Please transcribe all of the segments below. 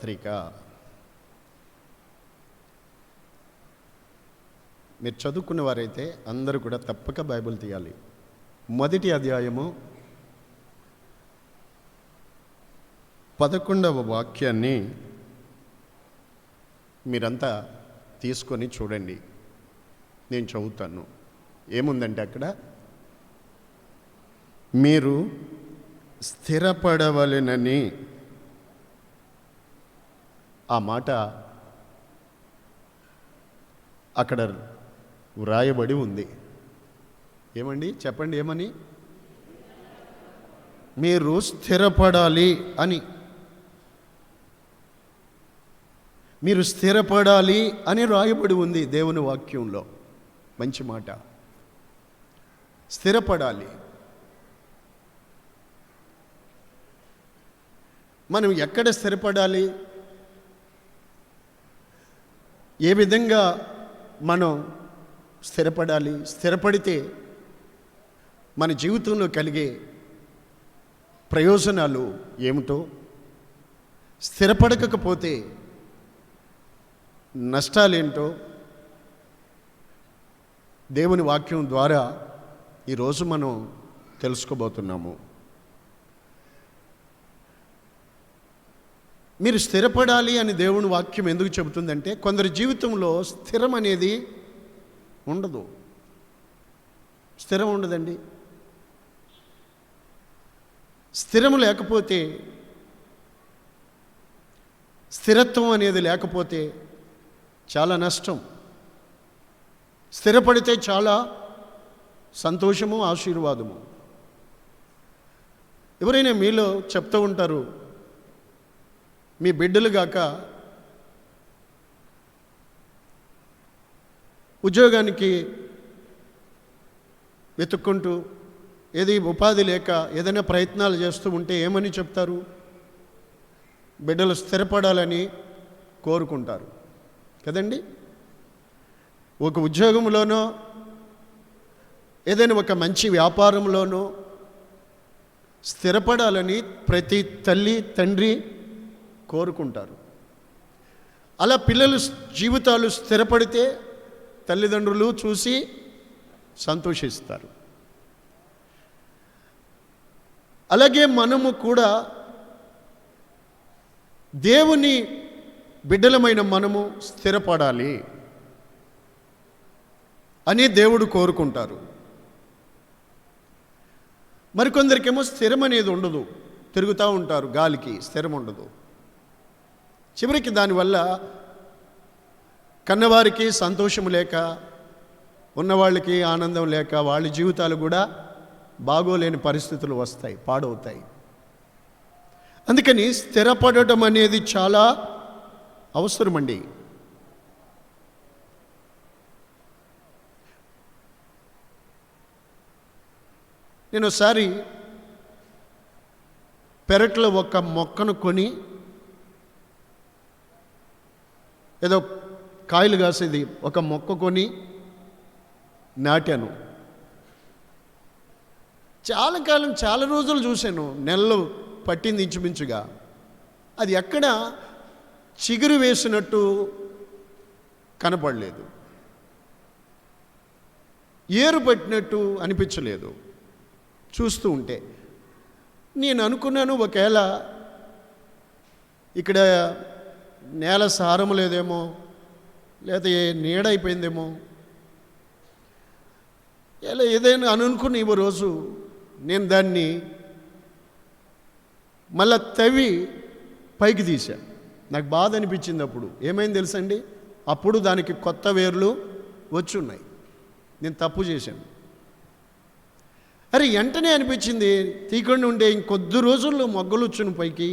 పత్రిక. మీరు చదువుకున్న వారైతే అందరూ కూడా తప్పక బైబిల్ తీయాలి. మొదటి అధ్యాయము 11వ వాక్యాన్ని మీరంతా తీసుకొని చూడండి. నేను చదువుతాను. ఏముందంటే అక్కడ, మీరు స్థిరపడవలెనని, ఆ మాట అక్కడ వ్రాయబడి ఉంది. ఏమండి చెప్పండి, ఏమని? మీరు స్థిరపడాలి అని. మీరు స్థిరపడాలి అని రాయబడి ఉంది దేవుని వాక్యంలో. మంచి మాట. స్థిరపడాలి. మనం ఎక్కడ స్థిరపడాలి? ఏ విధంగా మనం స్థిరపడాలి? స్థిరపడితే మన జీవితంలో కలిగే ప్రయోజనాలు ఏమిటో, స్థిరపడకపోతే నష్టాలేంటో దేవుని వాక్యం ద్వారా ఈరోజు మనం తెలుసుకోబోతున్నాము. మీరు స్థిరపడాలి అని దేవుని వాక్యం ఎందుకు చెబుతుందంటే, కొందరి జీవితంలో స్థిరం అనేది ఉండదు. స్థిరం ఉండదండి. స్థిరం లేకపోతే, స్థిరత్వం అనేది లేకపోతే చాలా నష్టం. స్థిరపడితే చాలా సంతోషము, ఆశీర్వాదము. ఎవరైనా మీలో చెప్తూ ఉంటారు, మీ బిడ్డలు గాక ఉద్యోగానికి వెతుక్కుంటూ ఏది ఉపాధి లేక ఏదైనా ప్రయత్నాలు చేస్తూ ఉంటే ఏమని చెప్తారు? బిడ్డలు స్థిరపడాలని కోరుకుంటారు కదండి. ఒక ఉద్యోగంలోనో ఏదైనా ఒక మంచి వ్యాపారంలోనో స్థిరపడాలని ప్రతి తల్లి తండ్రి కోరుకుంటారు. అలా పిల్లలు జీవితాలు స్థిరపడితే తల్లిదండ్రులు చూసి సంతోషిస్తారు. అలాగే మనము కూడా దేవుని బిడ్డలమైన మనము స్థిరపడాలి అని దేవుడు కోరుకుంటారు. మరికొందరికేమో స్థిరం అనేది ఉండదు, తిరుగుతూ ఉంటారు గాలికి, స్థిరం ఉండదు. చివరికి దానివల్ల కన్నవారికి సంతోషం లేక, ఉన్నవాళ్ళకి ఆనందం లేక, వాళ్ళ జీవితాలు కూడా బాగోలేని పరిస్థితులు వస్తాయి, పాడవుతాయి. అందుకని స్థిరపడటం అనేది చాలా అవసరమండి. నేను ఒకసారి పెరట్లో ఒక మొక్కను కొని, ఏదో కాయలు కాసేది ఒక మొక్క కొని నాటాను. చాలా కాలం, చాలా రోజులు చూశాను, నెలలు పట్టింది ఇంచుమించుగా. అది ఎక్కడ చిగురు వేసినట్టు కనపడలేదు, ఏరు పట్టినట్టు అనిపించలేదు చూస్తూ ఉంటే. నేను అనుకున్నాను, ఒకవేళ ఇక్కడ నేల సారం లేదేమో, లేదా నీడ అయిపోయిందేమో, ఇలా ఏదైనా అనుకుని ఈ రోజు నేను దాన్ని మళ్ళా తవ్వి పైకి తీశాను. నాకు బాధ అనిపించింది. అప్పుడు ఏమైంది తెలుసండి? అప్పుడు దానికి కొత్త వేర్లు వచ్చి ఉన్నాయి. నేను తప్పు చేశాను. అరే, వెంటనే అనిపించింది, తీకుండా ఉండే ఇంకొద్ది రోజుల్లో మొగ్గలు వచ్చును పైకి,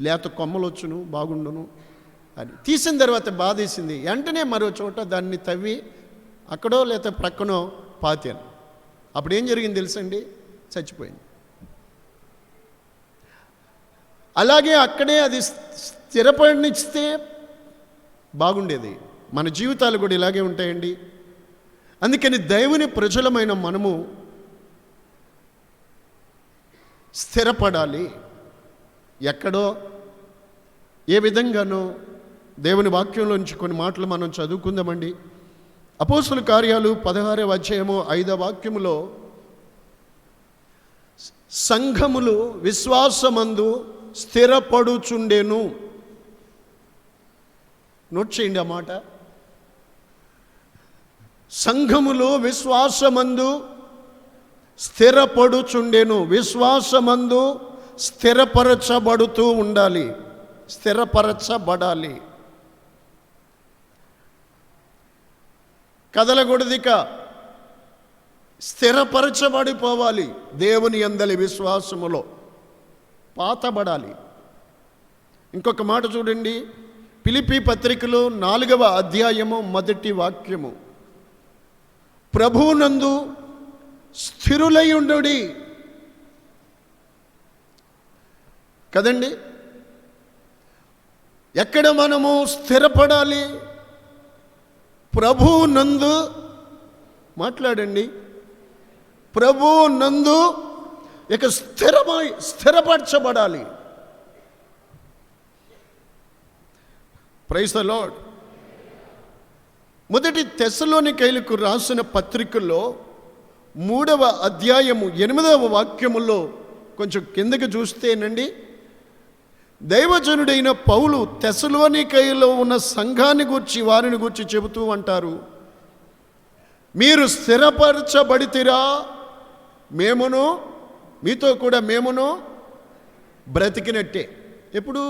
లేత కొమ్మలు వచ్చును, బాగుండును అని. తీసిన తర్వాత బాధ వేసింది. వెంటనే మరో చోట దాన్ని తవ్వి అక్కడో లేత ప్రక్కనో పాతాను. అప్పుడు ఏం జరిగింది తెలుసండి? చచ్చిపోయింది. అలాగే అక్కడే అది స్థిరపడిస్తే బాగుండేది. మన జీవితాలు కూడా ఇలాగే ఉంటాయండి. అందుకని దేవుని ప్రజలమైన మనము స్థిరపడాలి. ఎక్కడో ఏ విధంగానో దేవుని వాక్యంలో నుంచి కొన్ని మాటలు మనం చదువుకుందామండి. అపోస్తుల కార్యాలు 16వ అధ్యాయము 5వ వాక్యములో సంఘములు విశ్వాసమందు స్థిరపడుచుండెను. నోట్ చేయండి ఆ మాట. సంఘములు విశ్వాసమందు స్థిరపడుచుండెను. విశ్వాసమందు స్థిరపరచబడుతూ ఉండాలి, స్థిరపరచబడాలి. కదలకూడదిక, స్థిరపరచబడిపోవాలి. దేవుని యందలి విశ్వాసములో పాతబడాలి. ఇంకొక మాట చూడండి, ఫిలిప్పీ పత్రికలో 4వ అధ్యాయము 1వ వాక్యము, ప్రభువునందు స్థిరులై ఉండుడి. కదండి, ఎక్కడ మనము స్థిరపడాలి? ప్రభువునందు. మాట్లాడండి. ప్రభువునందు ఇక స్థిరపరచబడాలి. Praise the lord. మొదటి తెస్సలోనికైలకు రాసిన పత్రికల్లో 3వ అధ్యాయము 8వ వాక్యములో కొంచెం కిందకి చూస్తేనండి, దైవజనుడైన పౌలు తెస్సలోనికైలో ఉన్న సంఘాన్ని గూర్చి, వారిని గూర్చి చెబుతూ అంటారు, మీరు స్థిరపరచబడితిరా, మేమును మీతో కూడా మేమును బ్రతికినట్టే. ఎప్పుడు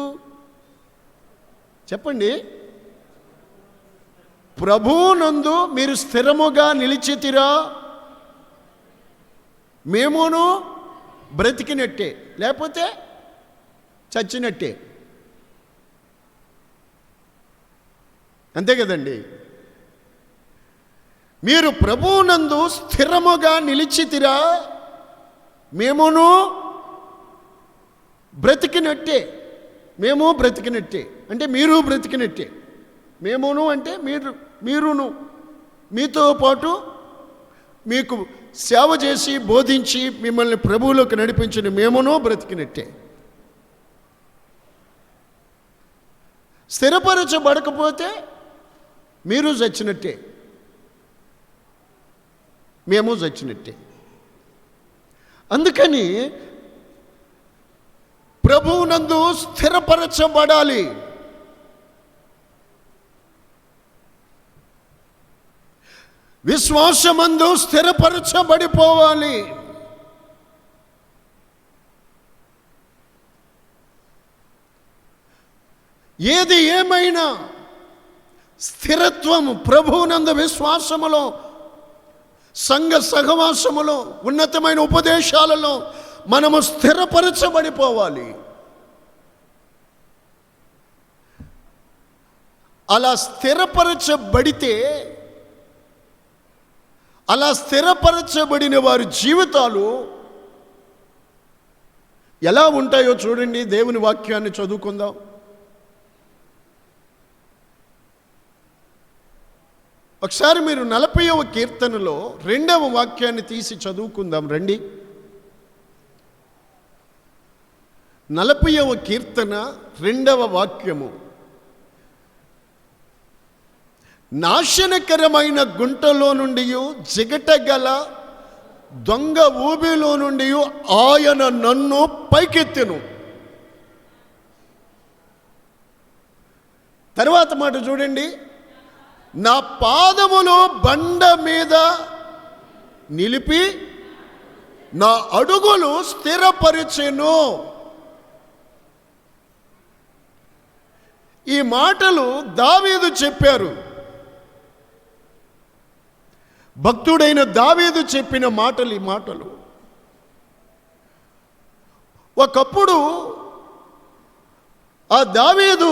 చెప్పండి? ప్రభువునందు మీరు స్థిరముగా నిలిచితిరా, మేమును బ్రతికినట్టే, లేకపోతే చచ్చినట్టే. అంతే కదండి. మీరు ప్రభువునందు స్థిరముగా నిలిచితిరా, మేమును బ్రతికినట్టే. మేము బ్రతికినట్టే అంటే మీరు బ్రతికినట్టే. మేమును అంటే మీరును, మీతో పాటు మీకు సేవ చేసి బోధించి మిమ్మల్ని ప్రభువులోకి నడిపించిన మేమును బ్రతికినట్టే. స్థిరపరచబడకపోతే మీరు చచ్చినట్టే, మేము చచ్చినట్టే. అందుకని ప్రభువునందు స్థిరపరచబడాలి. విశ్వాసమందు స్థిరపరచబడిపోవాలి. ఏది ఏమైనా స్థిరత్వము ప్రభువునందు, విశ్వాసములో, సంఘ సహవాసములో, ఉన్నతమైన ఉపదేశాలలో మనము స్థిరపరచబడిపోవాలి. అలా స్థిరపరచబడితే, అలా స్థిరపరచబడిన వారి జీవితాలు ఎలా ఉంటాయో చూడండి. దేవుని వాక్యాన్ని చదువుకుందాం. ఒకసారి మీరు 40వ కీర్తనలో 2వ వాక్యాన్ని తీసి చదువుకుందాం రండి. 40వ కీర్తన 2వ వాక్యము, నాశనకరమైన గుంటలో నుండి, జిగటగల దొంగ ఊబిలో నుండి ఆయన నన్ను పైకెత్తెను. తర్వాత మాట చూడండి, నా పాదములు బండ మీద నిలిపి నా అడుగులు స్థిరపరిచెను. ఈ మాటలు దావీదు చెప్పారు. భక్తుడైన దావీదు చెప్పిన మాటలు ఈ మాటలు. ఒకప్పుడు ఆ దావీదు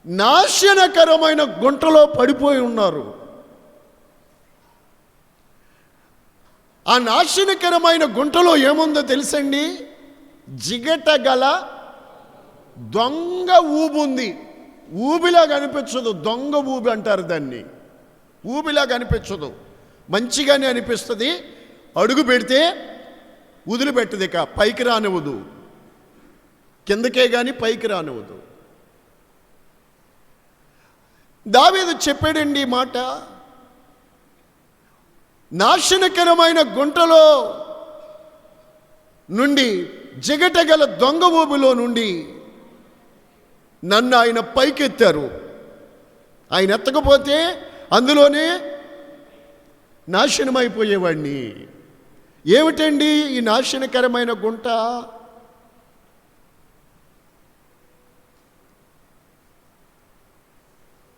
నాశనకరమైన గుంటలో పడిపోయి ఉన్నారు. ఆ నాశనకరమైన గుంటలో ఏముందో తెలుసండి? జిగటగల దొంగ ఊబుంది. ఊబిలా కనిపించదు, దొంగ ఊబి అంటారు దాన్ని. ఊబిలా కనిపించదు, మంచిగానే అనిపిస్తుంది. అడుగు పెడితే వదిలిపెట్టదు, ఇక పైకి రానివ్వదు. కిందకే కానీ పైకి రానివ్వదు. దావీదు చెప్పాడండి ఈ మాట, నాశనకరమైన గుంటలో నుండి, జిగటగల దొంగ ఊబిలో నుండి నన్ను ఆయన పైకెత్తారు. ఆయన ఎత్తకపోతే అందులోనే నాశనమైపోయేవాడిని. ఏమిటండి ఈ నాశనకరమైన గుంట?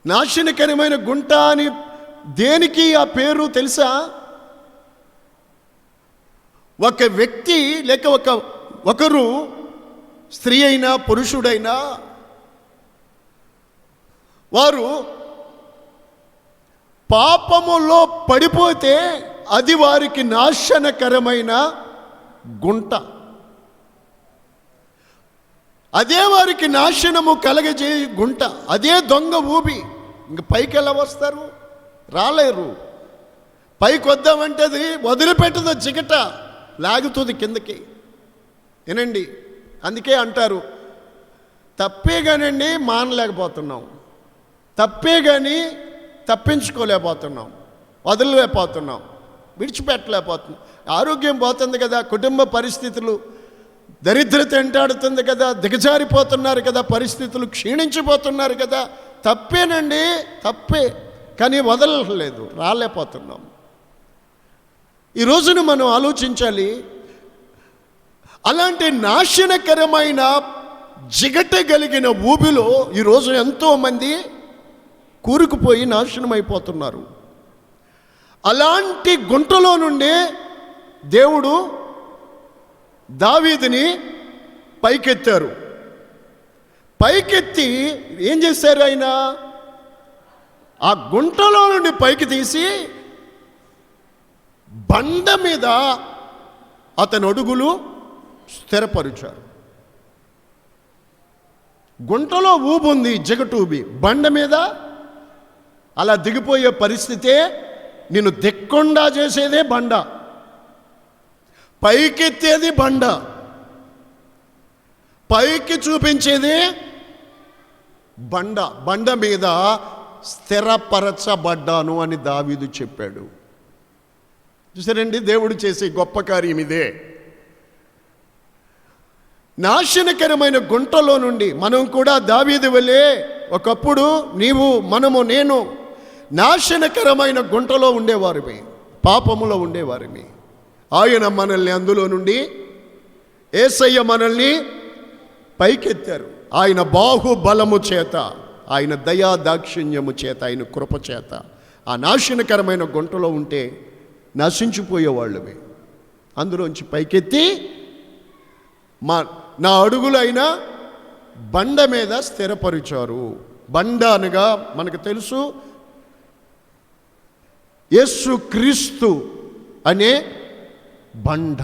నాశనకరమైన గుంట అని దేనికి ఆ పేరు తెలుసా? ఒక వ్యక్తి లేక ఒకరు, స్త్రీ అయినా పురుషుడైనా, వారు పాపములో పడిపోతే అది వారికి నాశనకరమైన గుంట. అదే వారికి నాశనము కలగజే గుంట, అదే దొంగ ఊబి. ఇంక పైకి ఎలా వస్తారు? రాలేరు. పైకి వద్దామంటే అది వదిలిపెట్టదు, జిగట లాగుతుంది కిందకి. వినండి, అందుకే అంటారు తప్పే కానండి మానలేకపోతున్నాం, తప్పే కానీ తప్పించుకోలేకపోతున్నాం, వదలలేకపోతున్నాం, విడిచిపెట్టలేకపోతున్నాం. ఆరోగ్యం పోతుంది కదా, కుటుంబ పరిస్థితులు, దరిద్రత వెంటాడుతుంది కదా, దిగజారిపోతున్నారు కదా, పరిస్థితులు క్షీణించిపోతున్నారు కదా. తప్పేనండి, తప్పే, కానీ వదలలేదు, రాలేకపోతున్నాం. ఈ రోజున మనం ఆలోచించాలి, అలాంటి నాశనకరమైన జిగటగలిగిన ఊబిలో ఈరోజు ఎంతోమంది కూరుకుపోయి నాశనం అయిపోతున్నారు. అలాంటి గుంటలో నుండే దేవుడు దావీదుని పైకెత్తారు. పైకెత్తి ఏం చేశారు? ఆయన ఆ గుంటలో నుండి పైకి తీసి బండ మీద అతని అడుగులు స్థిరపరిచారు. గుంటలో ఊబుంది, జిగటూబి, బండ మీద అలా దిగిపోయే పరిస్థితే. నిన్ను దిక్కుండా చేసేదే బండ, పైకెత్తేది బండ, పైకి చూపించేది బండ. బండ మీద స్థిరపరచబడ్డాను అని దావీదు చెప్పాడు. చూసారండి, దేవుడు చేసే గొప్ప కార్యం ఇదే. నాశనకరమైన గుంటలో నుండి మనం కూడా దావీదు వలె, ఒకప్పుడు నేను నాశనకరమైన గుంటలో ఉండేవారిమి, పాపములో ఉండేవారిమి. ఆయన మనల్ని అందులో నుండి, యేసయ్య మనల్ని పైకెత్తారు. ఆయన బాహుబలము చేత, ఆయన దయా దాక్షిణ్యము చేత, ఆయన కృప చేత. ఆ నాశనకరమైన గుంటలో ఉంటే నశించిపోయేవాళ్ళమే, అందులోంచి పైకెత్తి నా అడుగులైన బండ మీద స్థిరపరిచారు. బండ అనగా మనకు తెలుసు, యేసు క్రీస్తు అనే బండ.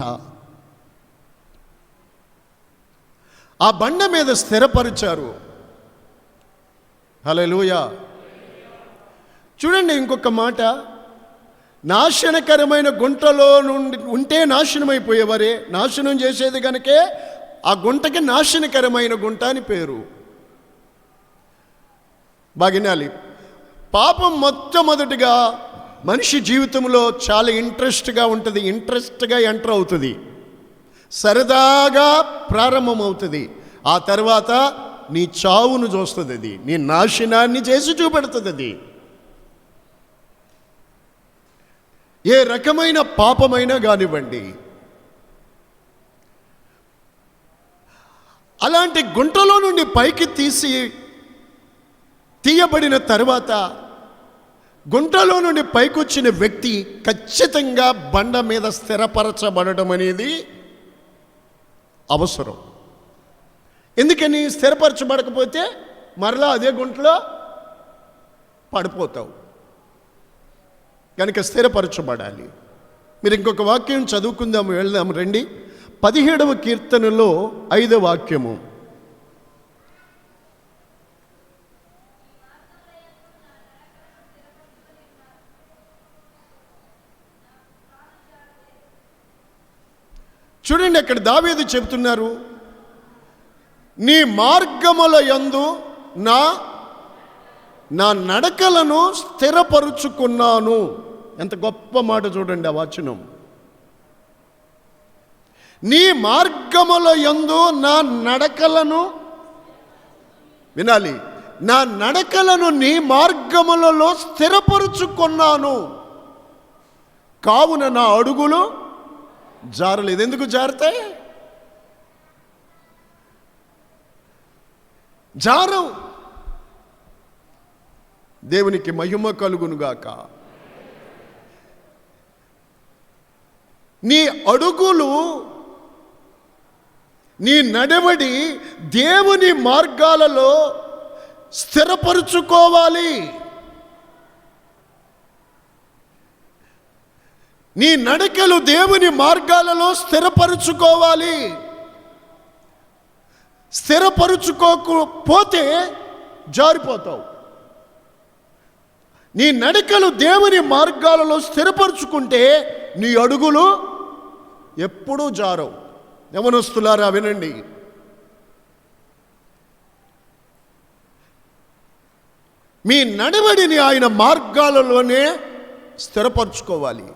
ఆ బండ మీద స్థిరపరిచారు. హల్లెలూయా. చూడండి, ఇంకొక మాట, నాశనకరమైన గుంటలో నుండి ఉంటే నాశనమైపోయేవారే. నాశనం చేసేది కనుకే ఆ గుంటకి నాశనకరమైన గుంట అని పేరు. బాగినాలి. పాపం మొట్టమొదటిగా మనిషి జీవితంలో చాలా ఇంట్రెస్ట్గా ఉంటుంది, ఇంట్రెస్ట్గా ఎంటర్ అవుతుంది, సరదాగా ప్రారంభమవుతుంది. ఆ తర్వాత నీ చావును చూస్తుంది, అది నీ నాశనాన్ని చేసి చూపెడుతుంది. అది ఏ రకమైన పాపమైనా కానివ్వండి. అలాంటి గుంటలో నుండి పైకి తీయబడిన తర్వాత, గుంటలో నుండి పైకొచ్చిన వ్యక్తి ఖచ్చితంగా బండ మీద స్థిరపరచబడడం అనేది అవసరం. ఎందుకని? స్థిరపరచబడకపోతే మరలా అదే గుంటలో పడిపోతావు కనుక స్థిరపరచబడాలి. మీరు ఇంకొక వాక్యం చదువుకుందాము, వెళ్దాము రండి. 17వ కీర్తనలో 5వ వాక్యము. చూడండి, అక్కడ దావీదు చెబుతున్నారు, నీ మార్గముల యందు నా నా నడకలను స్థిరపరుచుకున్నాను. ఎంత గొప్ప మాట చూడండి ఆ వచనం. నీ మార్గముల యందు నా నడకలను, వినాలి, నా నడకలను నీ మార్గములలో స్థిరపరుచుకున్నాను, కావున నా అడుగులు జారలేదు. ఎందుకు జారుతాయి? జారవు. దేవునికి మహిమ కలుగునుగాక. నీ అడుగులు, నీ నడవడి దేవుని మార్గాలలో స్థిరపరుచుకోవాలి. నీ నడకలు దేవుని మార్గాలలో స్థిరపరుచుకోవాలి. స్థిరపరుచుకోకపోతే జారిపోతావు. నీ నడకలు దేవుని మార్గాలలో స్థిరపరుచుకుంటే నీ అడుగులు ఎప్పుడూ జారవు. యవనస్తులారా వినండి, మీ నడవడిని ఆయన మార్గాలలోనే స్థిరపరచుకోవాలి.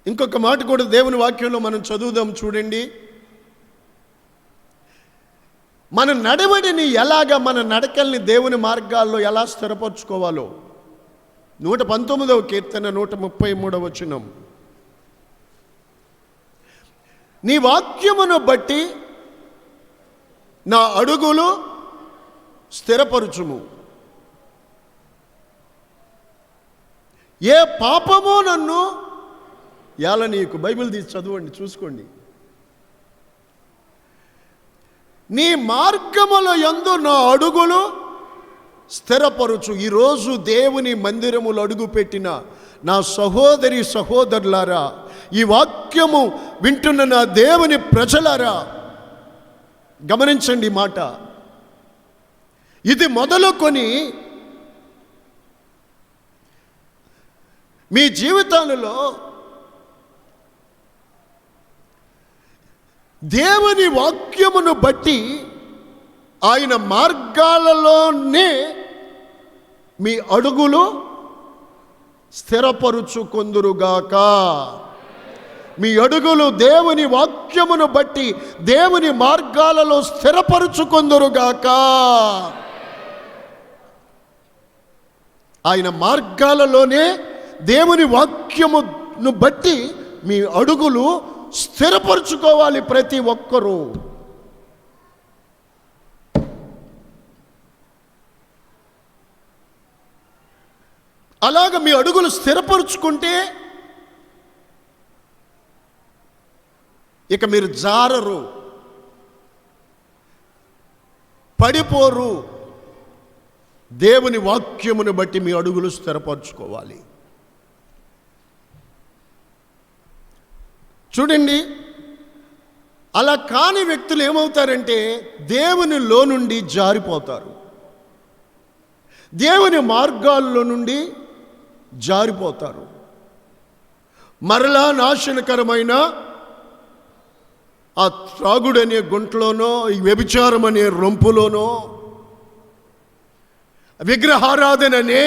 ఇంకొక మాట కూడా దేవుని వాక్యంలో మనం చదువుదాం చూడండి. మన నడవడిని ఎలాగా, మన నడకల్ని దేవుని మార్గాల్లో ఎలా స్థిరపరచుకోవాలో 119వ కీర్తన 133వ వచనం. నీ వాక్యమును బట్టి నా అడుగులు స్థిరపరుచుము, ఏ పాపమో నన్ను ఏలనీయకు. బైబిల్ తీసి చదవండి, చూసుకోండి. నీ మార్గముల యందు నా అడుగులు స్థిరపరుచు. ఈరోజు దేవుని మందిరములు అడుగుపెట్టిన నా సహోదరి సహోదరులారా, ఈ వాక్యము వింటున్న నా దేవుని ప్రజలారా, గమనించండి మాట. ఇది మొదలుకొని మీ జీవితాలలో దేవుని వాక్యమును బట్టి ఆయన మార్గాలలోనే మీ అడుగులు స్థిరపరుచుకొందురుగాక. మీ అడుగులు దేవుని వాక్యమును బట్టి దేవుని మార్గాలలో స్థిరపరుచుకొందురుగాక. ఆయన మార్గాలలోనే దేవుని వాక్యమును బట్టి మీ అడుగులు స్థిరపరుచుకోవాలి ప్రతి ఒక్కరూ. అలాగ మీ అడుగులు స్థిరపరుచుకుంటే ఇక మీరు జారరు, పడిపోరు. దేవుని వాక్యమును బట్టి మీ అడుగులు స్థిరపరచుకోవాలి. చూడండి, అలా కాని వ్యక్తులు ఏమవుతారంటే దేవునిలో నుండి జారిపోతారు, దేవుని మార్గాల్లో నుండి జారిపోతారు. మరలా నాశనకరమైన ఆ త్రాగుడనే గుంటలోనో, ఈ వ్యభిచారం అనే రొంపులోనో, విగ్రహారాధననే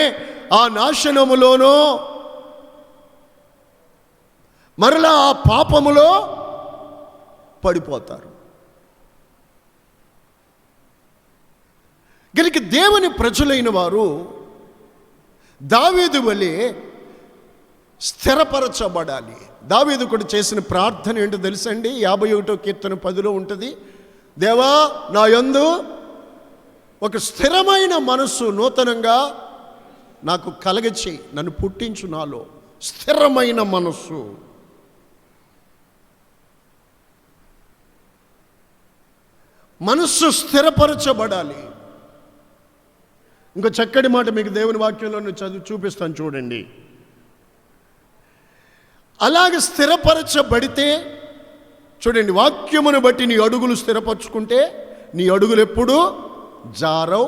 ఆ నాశనములోనో, మరలా ఆ పాపములో పడిపోతారు. కనుక దేవుని ప్రజలైన వారు దావీదు వలె స్థిరపరచబడాలి. దావీదు కూడా చేసిన ప్రార్థన ఏంటో తెలుసండి? 51వ కీర్తన 10లో ఉంటుంది. దేవా, నా యందు ఒక స్థిరమైన మనస్సు నూతనంగా నాకు కలగచేయి, నన్ను పుట్టించు, నాలో స్థిరమైన మనస్సు. మనస్సు స్థిరపరచబడాలి. ఇంకో చక్కటి మాట మీకు దేవుని వాక్యంలో చూపిస్తాను చూడండి. అలాగే స్థిరపరచబడితే చూడండి, వాక్యమును బట్టి నీ అడుగులు స్థిరపరచుకుంటే నీ అడుగులు ఎప్పుడూ జారవు,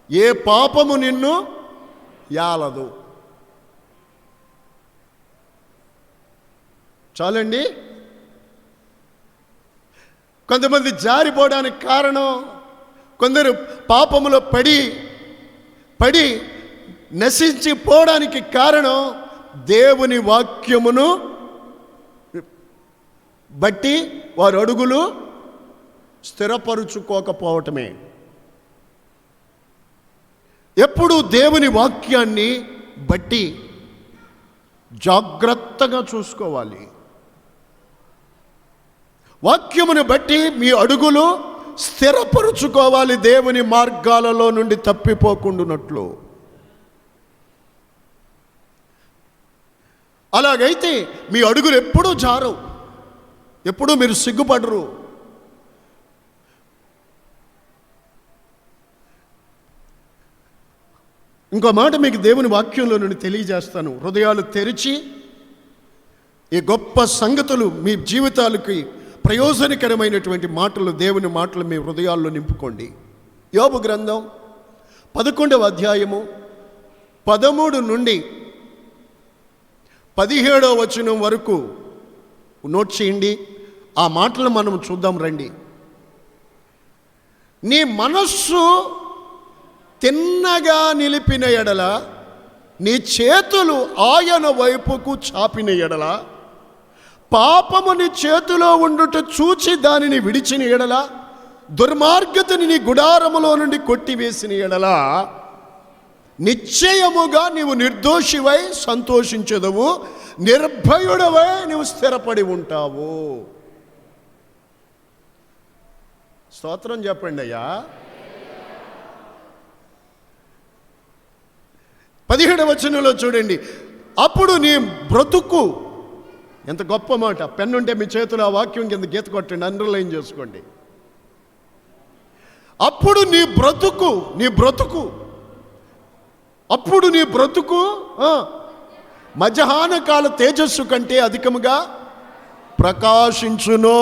ఏ పాపము నిన్ను యాలదు. చాలండి. కొంతమంది జారిపోవడానికి కారణం, కొందరు పాపములో పడి నశించిపోవడానికి కారణం దేవుని వాక్యమును బట్టి వారు అడుగులు స్థిరపరుచుకోకపోవటమే. ఎప్పుడు దేవుని వాక్యాన్ని బట్టి జాగ్రత్తగా చూసుకోవాలి. వాక్యమును బట్టి మీ అడుగులు స్థిరపరుచుకోవాలి, దేవుని మార్గాలలో నుండి తప్పిపోకుండానట్లు. అలాగైతే మీ అడుగులు ఎప్పుడూ జారవు, ఎప్పుడూ మీరు సిగ్గుపడరు. ఇంకో మాట మీకు దేవుని వాక్యంలో నుండి తెలియజేస్తాను. హృదయాలు తెరిచి ఈ గొప్ప సంగతులు మీ జీవితాలకి ప్రయోజనకరమైనటువంటి మాటలు, దేవుని మాటలు మీ హృదయాల్లో నింపుకోండి. యోబు గ్రంథం 11వ అధ్యాయము 13 నుండి 17వ వచనం వరకు నోట్ చేయండి. ఆ మాటలు మనం చూద్దాం రండి. నీ మనస్సు తిన్నగా నిలిపిన ఎడల, నీ చేతులు ఆయన వైపుకు చాపిన ఎడల, పాపము నీ చేతిలో ఉండుట చూచి దానిని విడిచిన ఎడల, దుర్మార్గతని నీ గుడారములో నుండి కొట్టివేసిన ఎడల, నిశ్చయముగా నీవు నిర్దోషివై సంతోషించదవు, నిర్భయుడవై నీవు స్థిరపడి ఉంటావు. స్తోత్రం చెప్పండి అయ్యా. 17వ వచనంలో చూడండి. అప్పుడు నీ బ్రతుకు, ఎంత గొప్ప మాట. పెన్నుంటే మీ చేతులు ఆ వాక్యం కింద గీత కొట్టండి, అండర్లైన్ చేసుకోండి. అప్పుడు నీ బ్రతుకు అప్పుడు నీ బ్రతుకు మధ్యాహ్న కాల తేజస్సు కంటే అధికముగా ప్రకాశించును.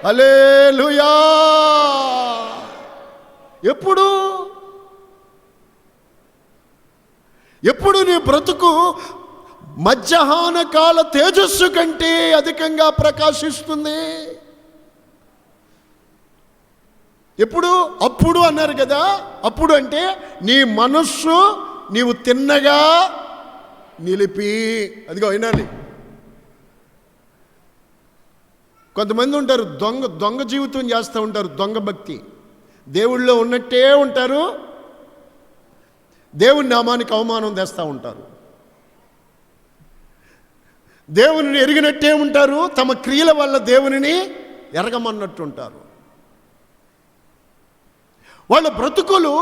హల్లెలూయా. ఎప్పుడు నీ బ్రతుకు మధ్యాహ్న కాల తేజస్సు కంటే అధికంగా ప్రకాశిస్తుంది. అప్పుడు అన్నారు కదా. అప్పుడు అంటే నీ మనస్సు నీవు తిన్నగా నిలిపి. అదిగో వినాలి. కొంతమంది ఉంటారు దొంగ జీవితం చేస్తూ ఉంటారు, దొంగ భక్తి. దేవుళ్ళో ఉన్నట్టే ఉంటారు, దేవుని నామానికి అవమానం తెస్తూ ఉంటారు. దేవునిని ఎరిగినట్టే ఉంటారు, తమ క్రియల వల్ల దేవునిని ఎరగమన్నట్టు ఉంటారు. వాళ్ళ బ్రతుకులు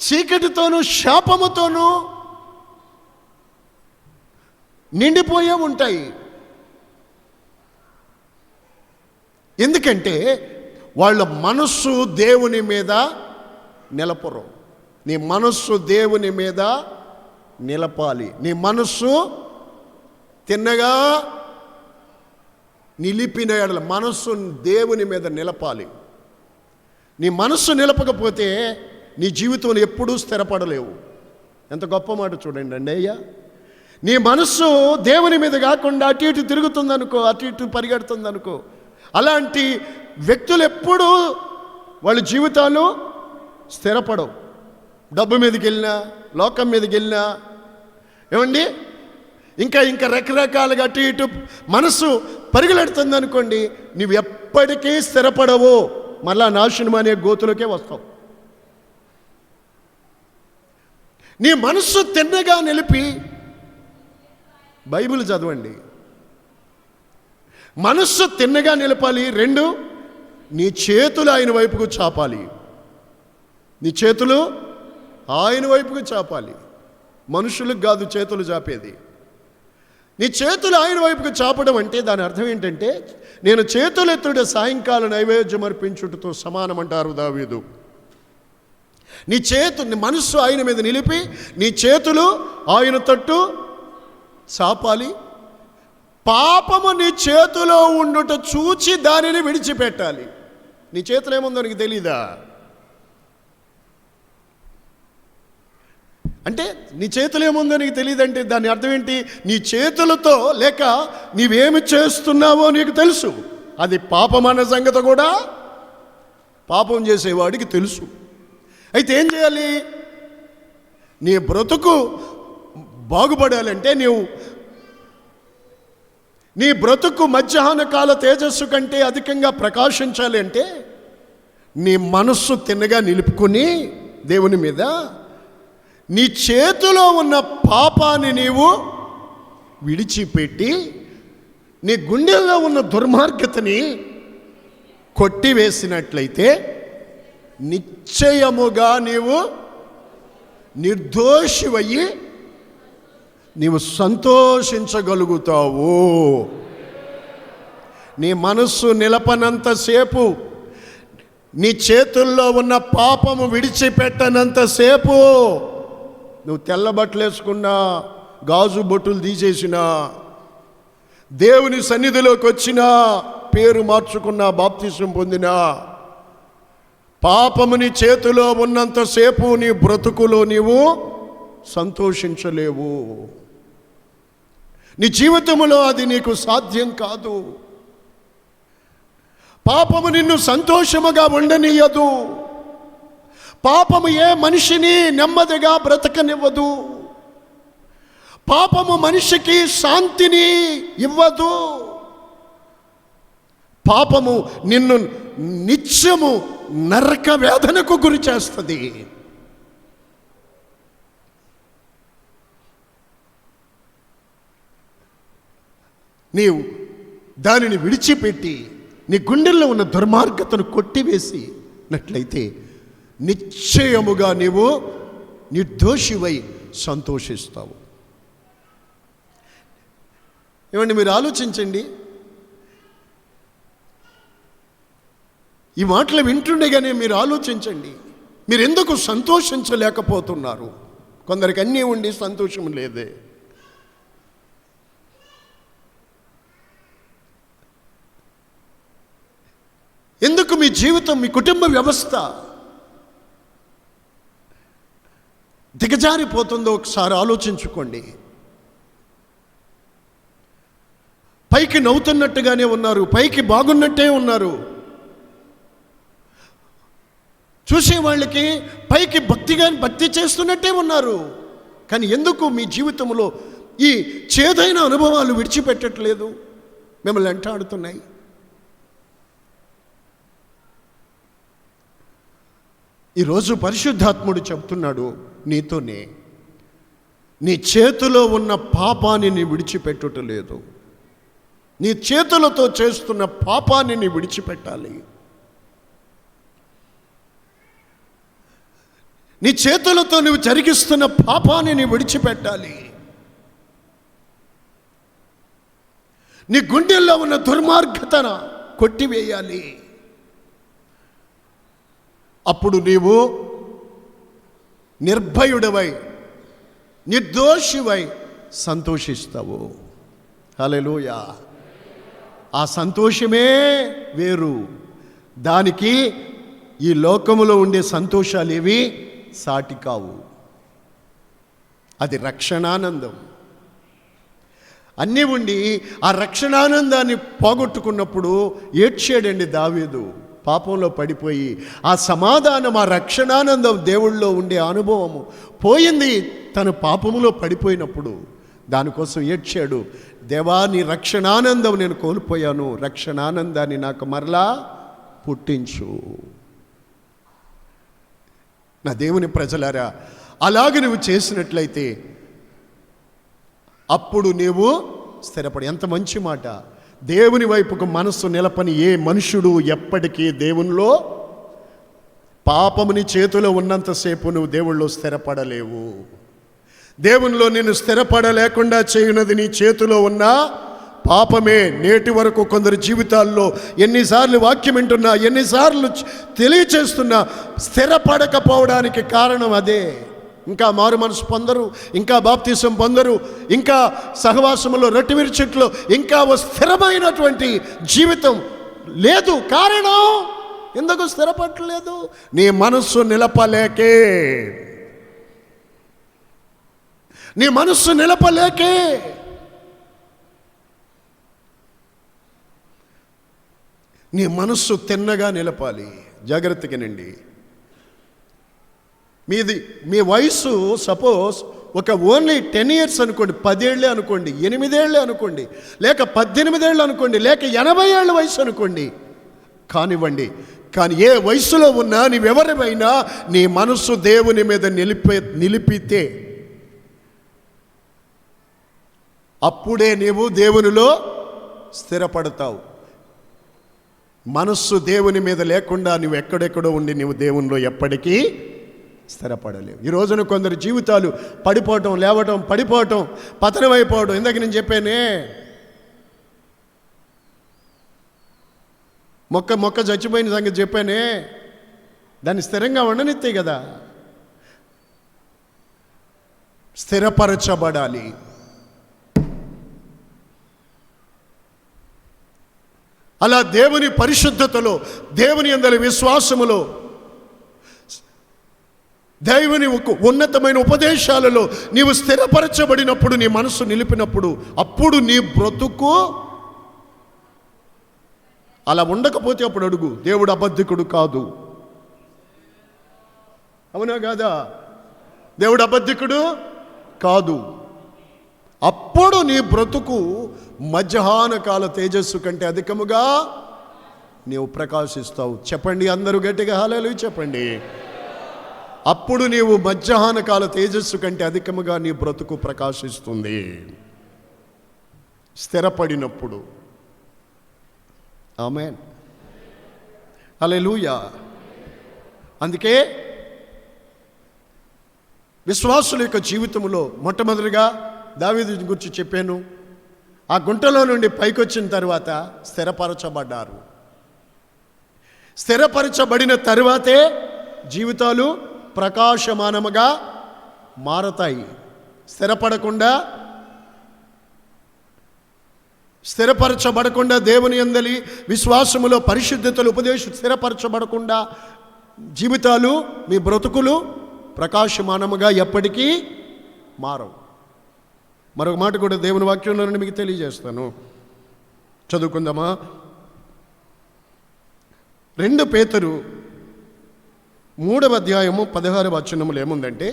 చీకటితోనూ శాపముతోనూ నిండిపోయే ఉంటాయి. ఎందుకంటే వాళ్ళ మనస్సు దేవుని మీద నిలపరు. నీ మనస్సు దేవుని మీద నిలపాలి. నీ మనస్సు తిన్నగా నిలిపిన ఎడల, మనస్సు దేవుని మీద నిలపాలి. నీ మనస్సు నిలపకపోతే నీ జీవితంలో ఎప్పుడూ స్థిరపడలేవు. ఎంత గొప్ప మాట చూడండి అండి అయ్యా. నీ మనస్సు దేవుని మీద కాకుండా అటు ఇటు తిరుగుతుందనుకో, అటు ఇటు పరిగెడుతుందనుకో, అలాంటి వ్యక్తులు ఎప్పుడూ వాళ్ళ జీవితాలు స్థిరపడవు. డబ్బు మీదకి వెళ్ళినా, లోకం మీదకి వెళ్ళినా, ఏమండి ఇంకా రకరకాలుగా అటు ఇటు మనస్సు పరిగెడుతుంది అనుకోండి, నువ్వు ఎప్పటికీ స్థిరపడవు, మళ్ళా నాశనం అనే గోతులకే వస్తావు. నీ మనస్సు తిన్నగా నిలిపి బైబిల్ చదవండి. మనస్సు తిన్నగా నిలపాలి. 2, నీ చేతులు ఆయన వైపుకు చాపాలి. నీ చేతులు ఆయన వైపుకు చాపాలి. మనుషులకు కాదు చేతులు చాపేది. నీ చేతులు ఆయన వైపుకు చాపడం అంటే దాని అర్థం ఏంటంటే, నేను చేతులెత్తుట సాయంకాల నైవేద్యం అర్పించుటతో సమానం అంటారు దావీదు. నీ మనస్సు ఆయన మీద నిలిపి నీ చేతులు ఆయన తట్టు చాపాలి. పాపము నీ చేతిలో ఉండుట చూచి దానిని విడిచిపెట్టాలి. నీ చేతిలో ఏముందో నీకు తెలీదా? అంటే నీ చేతులు ఏముందో నీకు తెలియదంటే దాని అర్థం ఏంటి? నీ చేతులతో లేక నీవేమి చేస్తున్నావో నీకు తెలుసు. అది పాపం అన్న సంగతి కూడా పాపం చేసేవాడికి తెలుసు. అయితే ఏం చేయాలి? నీ బ్రతుకు బాగుపడాలంటే నీ బ్రతుకు మధ్యాహ్న కాల తేజస్సు కంటే అధికంగా ప్రకాశించాలి అంటే నీ మనస్సు తిన్నగా నిలుపుకొని దేవుని మీద నీ చేతిలో ఉన్న పాపాన్ని నీవు విడిచిపెట్టి నీ గుండెల్లో ఉన్న దుర్మార్గతని కొట్టివేసినట్లయితే నిశ్చయముగా నీవు నిర్దోషివయ్యి నీవు సంతోషించగలుగుతావు. నీ మనస్సు నిలపనంతసేపు, నీ చేతుల్లో ఉన్న పాపము విడిచిపెట్టనంతసేపు, నువ్వు తెల్ల బట్టలు వేసుకున్నా, గాజు బొట్టులు తీసేసినా, దేవుని సన్నిధిలోకి వచ్చినా, పేరు మార్చుకున్నా, బాప్తిసం పొందినా, పాపము నీ చేతిలో ఉన్నంతసేపు నీ బ్రతుకులో నీవు సంతోషించలేవు. నీ జీవితంలో అది నీకు సాధ్యం కాదు. పాపము నిన్ను సంతోషముగా ఉండనీయదు. పాపము ఏ మనిషిని నెమ్మదిగా బ్రతకనివ్వదు. పాపము మనిషికి శాంతిని ఇవ్వదు. పాపము నిన్ను నిత్యము నరక వేదనకు గురి చేస్తుంది. నీవు దానిని విడిచిపెట్టి నీ గుండెల్లో ఉన్న దుర్మార్గతను కొట్టివేసినట్లయితే నిశ్చయముగా నీవు నిర్దోషివై సంతోషిస్తావు. ఏమండి, మీరు ఆలోచించండి. ఈ మాటలు వింటుండగానే మీరు ఆలోచించండి, మీరు ఎందుకు సంతోషించలేకపోతున్నారు? కొందరికి అన్నీ ఉండి సంతోషం లేదే. ఎందుకు మీ జీవితం, మీ కుటుంబ వ్యవస్థ దిగజారిపోతుందో ఒకసారి ఆలోచించుకోండి. పైకి నవ్వుతున్నట్టుగానే ఉన్నారు, పైకి బాగున్నట్టే ఉన్నారు, చూసే వాళ్ళకి పైకి భక్తి చేస్తున్నట్టే ఉన్నారు. కానీ ఎందుకు మీ జీవితంలో ఈ చేదైన అనుభవాలు విడిచిపెట్టట్లేదు? మిమ్మల్ని వెంటాడుతున్నాయి. ఈరోజు పరిశుద్ధాత్ముడు చెప్తున్నాడు నీతోనే, నీ చేతిలో ఉన్న పాపాన్ని నీ విడిచిపెట్టుటలేదు. నీ చేతులతో చేస్తున్న పాపాన్ని నీ విడిచిపెట్టాలి. నీ చేతులతో నువ్వు జరిగిస్తున్న పాపాన్ని నీ విడిచిపెట్టాలి. నీ గుండెల్లో ఉన్న దుర్మార్గతన కొట్టివేయాలి. అప్పుడు నీవు నిర్భయుడవై నిర్దోషివై సంతోషిస్తావు. హల్లెలూయా. ఆ సంతోషమే వేరు. దానికి ఈ లోకములో ఉండే సంతోషాలేవి సాటి కావు. అది రక్షణానందం. అన్నీ ఉండి ఆ రక్షణానందాన్ని పోగొట్టుకున్నప్పుడు ఏడ్చాడండి దావీదు. పాపంలో పడిపోయి ఆ సమాధానం, ఆ రక్షణానందం, దేవుళ్ళో ఉండే అనుభవము పోయింది. తను పాపములో పడిపోయినప్పుడు దానికోసం ఏడ్చాడు. దేవా, నీ రక్షణానందం నేను కోల్పోయాను, రక్షణానందాన్ని నాకు మరలా పుట్టించు. నా దేవుని ప్రజలారా, అలాగ నువ్వు చేసినట్లయితే అప్పుడు నీవు స్థిరపడి. ఎంత మంచి మాట! దేవుని వైపుకు మనస్సు నిలపని ఏ మనుషుడు ఎప్పటికీ దేవునిలో, పాపముని చేతిలో ఉన్నంతసేపు నువ్వు దేవుళ్ళో స్థిరపడలేవు. దేవునిలో నిన్ను స్థిరపడలేకుండా చేయునది నీ చేతిలో ఉన్న పాపమే. నేటి వరకు కొందరు జీవితాల్లో ఎన్నిసార్లు వాక్యం వింటున్నా, ఎన్నిసార్లు తెలియచేస్తున్నా, స్థిరపడకపోవడానికి కారణం అదే. ఇంకా మారు మనసు పొందరు, ఇంకా బాప్తిసం పొందరు, ఇంకా సహవాసములో రొట్టె విరిచెట్లో ఇంకా ఓ స్థిరమైనటువంటి జీవితం లేదు. కారణం ఎందుకు స్థిరపడలేదు? నీ మనస్సు నిలపలేకే. నీ మనస్సు నిలపలేకే. నీ మనస్సు తిన్నగా నిలపాలి. జాగ్రత్తగానండి. మీ వయసు సపోజ్ ఒక ఓన్లీ 10 years అనుకోండి, 10 ఏళ్ళే అనుకోండి, 8 ఏళ్ళే అనుకోండి, లేక 18 ఏళ్ళు అనుకోండి, లేక 80 ఏళ్ళ వయసు అనుకోండి, కానివ్వండి. కానీ ఏ వయసులో ఉన్నా నీవెవరివైనా నీ మనస్సు దేవుని మీద నిలిపితే అప్పుడే నీవు దేవునిలో స్థిరపడతావు. మనస్సు దేవుని మీద లేకుండా నువ్వు ఎక్కడెక్కడో ఉండి నువ్వు దేవునిలో ఎప్పటికీ స్థిరపడలేవు. ఈ రోజున కొందరు జీవితాలు పడిపోవటం, లేవటం, పడిపోవటం, పతనమైపోవడం. ఇందాక నేను చెప్పానే, మొక్క చచ్చిపోయిన సంగతి చెప్పానే, దాన్ని స్థిరంగా ఉండనిస్తే కదా. స్థిరపరచబడాలి. అలా దేవుని పరిశుద్ధతలో, దేవుని యందలి విశ్వాసములో, దేవుని ఉన్నతమైన ఉపదేశాలలో నీవు స్థిరపరచబడినప్పుడు, నీ మనసు నిలిపినప్పుడు, అప్పుడు నీ బ్రతుకు అలా ఉండకపోతే అప్పుడు అడుగు, దేవుడు అబద్ధికుడు కాదు. అవునా కాదా? దేవుడు అబద్ధికుడు కాదు. అప్పుడు నీ బ్రతుకు మధ్యాహ్న కాల తేజస్సు కంటే అధికముగా నీవు ప్రకాశిస్తావు. చెప్పండి అందరూ గట్టిగా హల్లెలూయా చెప్పండి. అప్పుడు నీవు మధ్యాహ్న కాల తేజస్సు కంటే అధికముగా నీ బ్రతుకు ప్రకాశిస్తుంది స్థిరపడినప్పుడు. ఆమేన్, హల్లెలూయా. అందుకే విశ్వాసుల యొక్క జీవితంలో మొట్టమొదటిగా దావీదు గురించి చెప్పాను. ఆ గుంటలో నుండి పైకొచ్చిన తర్వాత స్థిరపరచబడ్డారు. స్థిరపరచబడిన తరువాతే జీవితాలు ప్రకాశమానముగా మారతాయి. స్థిరపరచబడకుండా దేవుని యందలి విశ్వాసములో పరిశుద్ధతలు ఉపదేశం స్థిరపరచబడకుండా జీవితాలు, మీ బ్రతుకులు ప్రకాశమానముగా ఎప్పటికీ మారవు. మరొక మాట కూడా దేవుని వాక్యంలో నుండి మీకు తెలియజేస్తాను. చదువుకుందామా? 2 పేతురు 3వ అధ్యాయము 16వ వచనములు ఏముందంటే,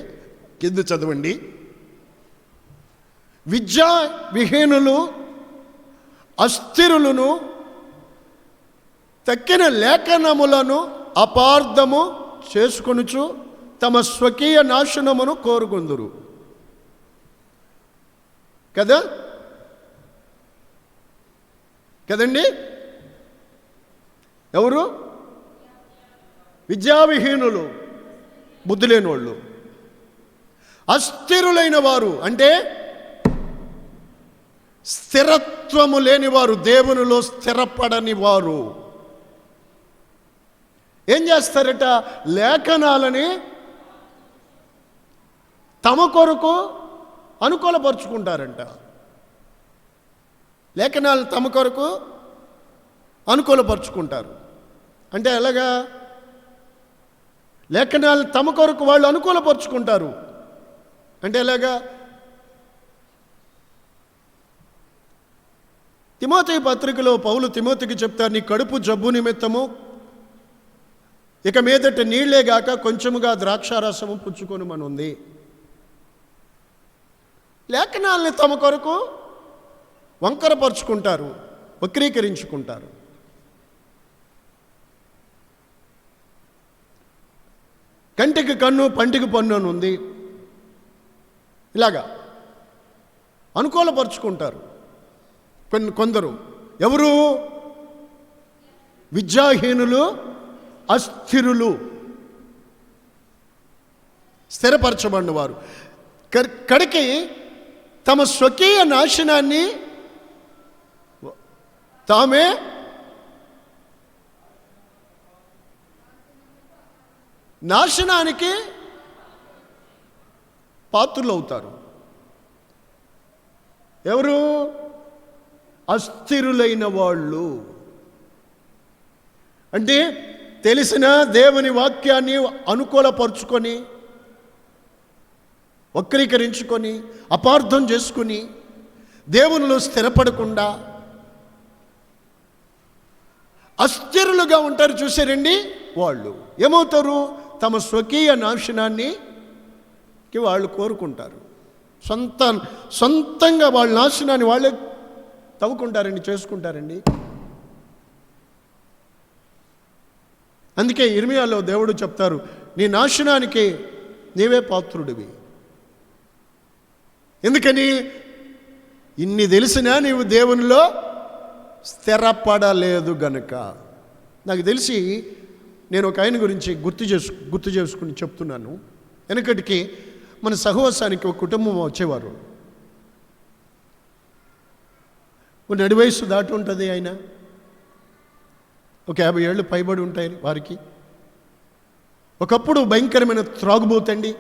కింద చదవండి. విద్యా విహీనులు, అస్థిరులను, తక్కిన లేఖనములను అపార్థము చేసుకొనుచు తమ స్వకీయ నాశనమును కోరుకొందురు కదండి. ఎవరు? విద్యావిహీనులు, బుద్ధి లేని వాళ్ళు. అస్థిరులైన వారు అంటే స్థిరత్వము లేనివారు, దేవునిలో స్థిరపడని వారు ఏం చేస్తారట? లేఖనాలని తమ కొరకు అనుకూలపరుచుకుంటారంట. లేఖనాలు తమ కొరకు అనుకూలపరుచుకుంటారు అంటే ఎలాగా? లేఖనాలు తమ కొరకు వాళ్ళు అనుకూలపరుచుకుంటారు అంటే ఎలాగా? తిమోతి పత్రికలో పౌలు తిమోతికి చెప్తారు, నీ కడుపు జబ్బు నిమిత్తము ఇక మీదట నీళ్లే గాక కొంచెముగా ద్రాక్షారసము పుచ్చుకొనుమని ఉంది. లేఖనాల్ని తమ కొరకు వంకరపరుచుకుంటారు, వక్రీకరించుకుంటారు. కంటికి కన్ను పంటికి పన్ను అని ఉంది. ఇలాగా అనుకూలపరుచుకుంటారు కొందరు. ఎవరు? విద్యాహీనులు, అస్థిరులు, స్థిరపరచబడిన వారు. కడికి తమ స్వకీయ నాశనాన్ని తామే నాశనానికి పాత్రులు అవుతారు. ఎవరు? అస్థిరులైన వాళ్ళు. అంటే తెలిసిన దేవుని వాక్యాన్ని అనుకూలపరుచుకొని వక్రీకరించుకొని అపార్థం చేసుకుని దేవునిలో స్థిరపడకుండా అస్థిరులుగా ఉంటారు చూసారండి. వాళ్ళు ఏమవుతారు? తమ స్వకీయ నాశనాన్ని వాళ్ళు కోరుకుంటారు. సొంతంగా వాళ్ళ నాశనాన్ని వాళ్ళే తవ్వుకుంటారండి, చేసుకుంటారండి. అందుకే ఇర్మియాలో దేవుడు చెప్తారు, నీ నాశనానికి నీవే పాత్రుడివి. ఎందుకని? ఇన్ని తెలిసినా నీవు దేవునిలో స్థిరపడలేదు గనుక. నాకు తెలిసి నేను ఒక ఆయన గురించి గుర్తు చేసుకుని చెప్తున్నాను. వెనకటికి మన సహవాసానికి ఒక కుటుంబం వచ్చేవారు. నడి వయసు దాటి ఉంటుంది. ఆయన ఒక 50 ఏళ్ళు పైబడి ఉంటాయి వారికి. ఒకప్పుడు భయంకరమైన త్రాగుబోతండి,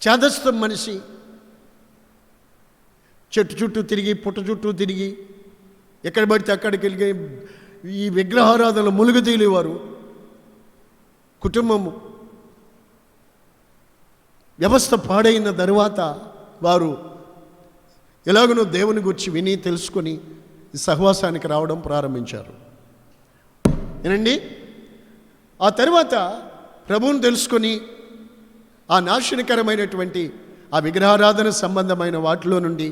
చేదస్థం మనిషి. చెట్టు చుట్టూ తిరిగి, పుట్ట చుట్టూ తిరిగి, ఎక్కడ పడితే అక్కడికి వెళ్ళి ఈ విగ్రహారాధనలు ములుగు తేలేవారు. కుటుంబము వ్యవస్థ పాడైన తరువాత వారు ఎలాగనో దేవుని గురించి విని తెలుసుకొని సహవాసానికి రావడం ప్రారంభించారు. ఏనండి, ఆ తర్వాత ప్రభువుని తెలుసుకొని ఆ నాశనకరమైనటువంటి ఆ విగ్రహారాధన సంబంధమైన వాటిలో నుండి,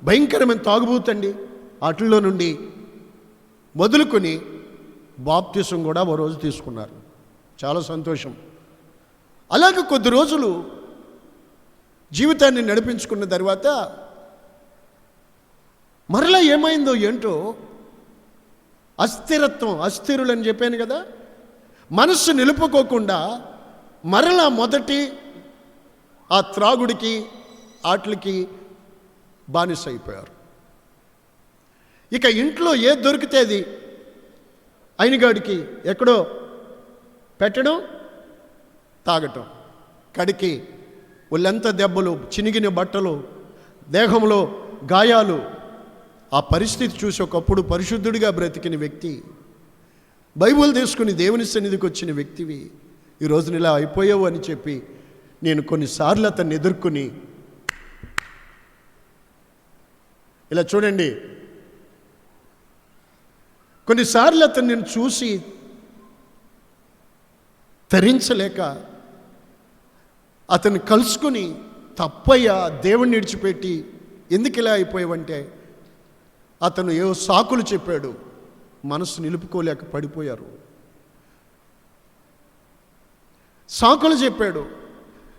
భయంకరమైన తాగుబోతండి వాటిల్లో నుండి మొదలుకొని బాప్తిసం కూడా ఓ రోజు తీసుకున్నారు. చాలా సంతోషం. అలాగే కొద్ది రోజులు జీవితాన్ని నడిపించుకున్న తర్వాత మరలా ఏమైందో ఏంటో, అస్థిరులని చెప్పాను కదా, మనస్సు నిలుపుకోకుండా మరలా మొదటి ఆ త్రాగుడికి ఆటలకి బానిస అయిపోయారు. ఇక ఇంట్లో ఏది దొరికితే అది అయినగాడికి ఎక్కడో పెట్టడం, తాగటం, కడికి ఒళ్ళంతా దెబ్బలు, చినిగిన బట్టలు, దేహంలో గాయాలు. ఆ పరిస్థితి చూసి ఒకప్పుడు పరిశుద్ధుడిగా బ్రతికిన వ్యక్తి, బైబిల్ తీసుకుని దేవుని సన్నిధికి వచ్చిన వ్యక్తివి ఈ రోజున ఇలా అయిపోయావు అని చెప్పి నేను కొన్నిసార్లు అతన్ని ఎదుర్కొని, ఇలా చూడండి, కొన్నిసార్లు అతను నేను చూసి తరించలేక అతన్ని కలుసుకుని, తప్పయ్యా దేవుణ్ణి విడిచిపెట్టి ఎందుకు ఇలా అయిపోయావంటే అతను ఏవో సాకులు చెప్పాడు. మనసు నిలుపుకోలేక పడిపోయారు. సాకులు చెప్పాడు.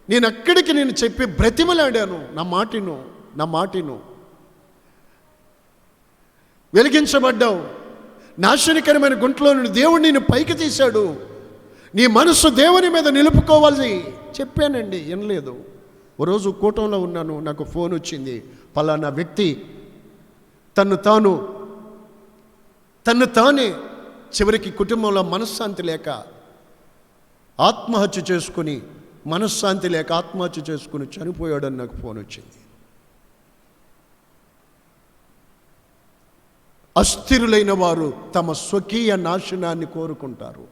నేను అక్కడికి నేను చెప్పి బ్రతిమలాడాను, నా మాటిను. వెలిగించబడ్డావు, నాశనకరమైన గుంటలో నుండి దేవుడు నిన్ను పైకి తీశాడు, నీ మనసు దేవుని మీద నిలుపుకోవాలి చెప్పానండి. వినలేదు. ఓ రోజు కూటంలో ఉన్నాను, నాకు ఫోన్ వచ్చింది. పలానా వ్యక్తి తన్ను తానే చివరికి కుటుంబంలో మనశ్శాంతి లేక ఆత్మహత్య చేసుకుని చనిపోయాడని నాకు ఫోన్ వచ్చింది. అస్థిరులైన వారు తమ స్వకీయ నాశనాన్ని కోరుకుంటారు.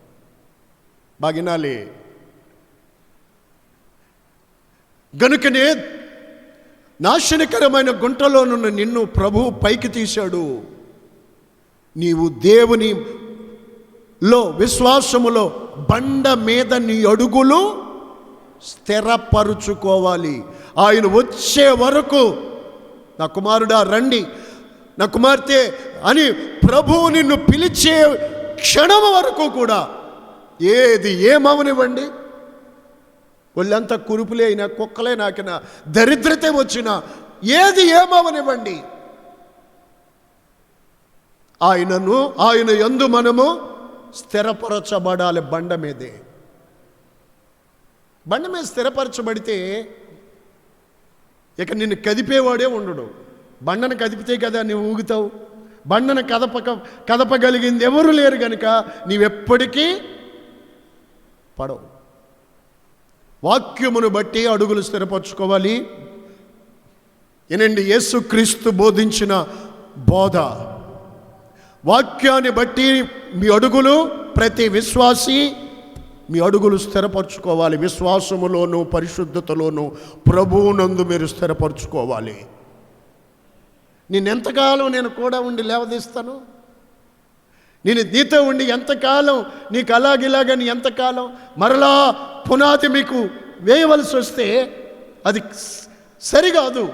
బాగినాలే. గనుకనే నాశనకరమైన గుంటలోనున్న నిన్ను ప్రభువు పైకి తీశాడు. నీవు దేవునిలో విశ్వాసములో బండ మీద నీ అడుగులు స్థిరపరుచుకోవాలి. ఆయన వచ్చే వరకు నా కుమారుడా రండి, నా కుమార్తె అని ప్రభువు నిన్ను పిలిచే క్షణం వరకు కూడా ఏది ఏమవనివ్వండి, ఒళ్ళంతా కురుపులే అయినా, కుక్కలే నాకినా, దరిద్రతే వచ్చినా, ఏది ఏమవనివ్వండి, ఆయన యందు మనము స్థిరపరచబడాలి. బండ మీద స్థిరపరచబడితే ఇక నిన్ను కదిపేవాడే ఉండడు. బండను కదిపితే కదా నువ్వు ఊగుతావు. బండను కదపగలిగింది ఎవరు లేరు కనుక నీవెప్పటికీ పడవు. వాక్యమును బట్టి అడుగులు స్థిరపరచుకోవాలి. ఏనండి, యేసుక్రీస్తు బోధించిన బోధ, వాక్యాన్ని బట్టి మీ అడుగులు ప్రతి విశ్వాసి మీ అడుగులు స్థిరపరచుకోవాలి. విశ్వాసములోను పరిశుద్ధతలోను ప్రభువునందు మీరు స్థిరపరచుకోవాలి. నేనెంతకాలం నేను కూడా ఉండి లేవదీస్తాను? నేను నీతో ఉండి ఎంతకాలం నీకు అలాగిలాగని ఎంతకాలం మరలా పునాది మీకు వేయవలసి వస్తే అది సరికాదు.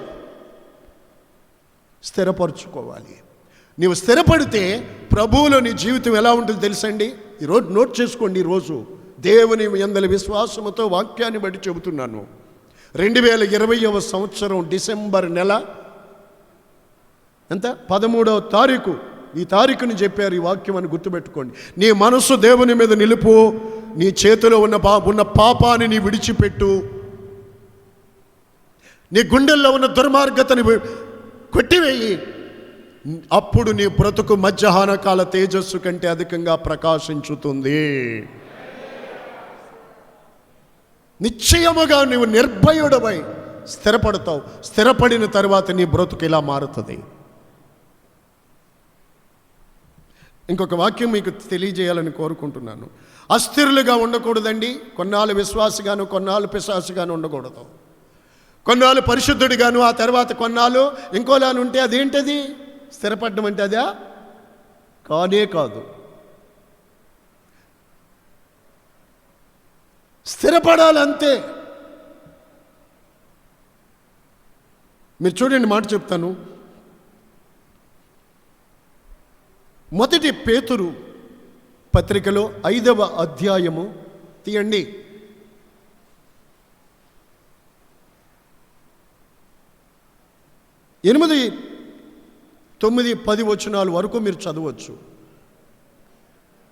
స్థిరపరచుకోవాలి. నీవు స్థిరపడితే ప్రభువులో నీ జీవితం ఎలా ఉంటుందో తెలుసండి. ఈరోజు నోట్ చేసుకోండి. ఈరోజు దేవుని యందలి విశ్వాసముతో వాక్యాన్ని బట్టి చెబుతున్నాను. 2020వ సంవత్సరం డిసెంబర్ నెల ఎంత 13వ తారీఖు, ఈ తారీఖుని చెప్పారు ఈ వాక్యం అని గుర్తుపెట్టుకోండి. నీ మనస్సు దేవుని మీద నిలుపు. నీ చేతిలో ఉన్న పాపాన్ని నీ విడిచిపెట్టు. నీ గుండెల్లో ఉన్న దుర్మార్గతని కొట్టివేయి. అప్పుడు నీ బ్రతుకు మధ్యాహ్న కాల తేజస్సు కంటే అధికంగా ప్రకాశించుతుంది. నిశ్చయముగా నీవు నిర్భయుడవై స్థిరపడతావు. స్థిరపడిన తర్వాత నీ బ్రతుకు ఇలా మారుతుంది. ఇంకొక వాక్యం మీకు తెలియజేయాలని కోరుకుంటున్నాను. అస్థిరులుగా ఉండకూడదండి. కొన్నాళ్ళు విశ్వాసిగాను కొన్నాళ్ళు పిశాసిగాను ఉండకూడదు. కొన్నాళ్ళు పరిశుద్ధుడిగాను ఆ తర్వాత కొన్నాళ్ళు ఇంకోలాను ఉంటే అదేంటది? స్థిరపడడం అంటే అదా? కానే కాదు. స్థిరపడాలంతే. మీరు చూడండి, మాట చెప్తాను. మొదటి పేతురు పత్రికలో 5వ అధ్యాయము తీయండి. 8, 9, 10 వచనాల వరకు మీరు చదవచ్చు.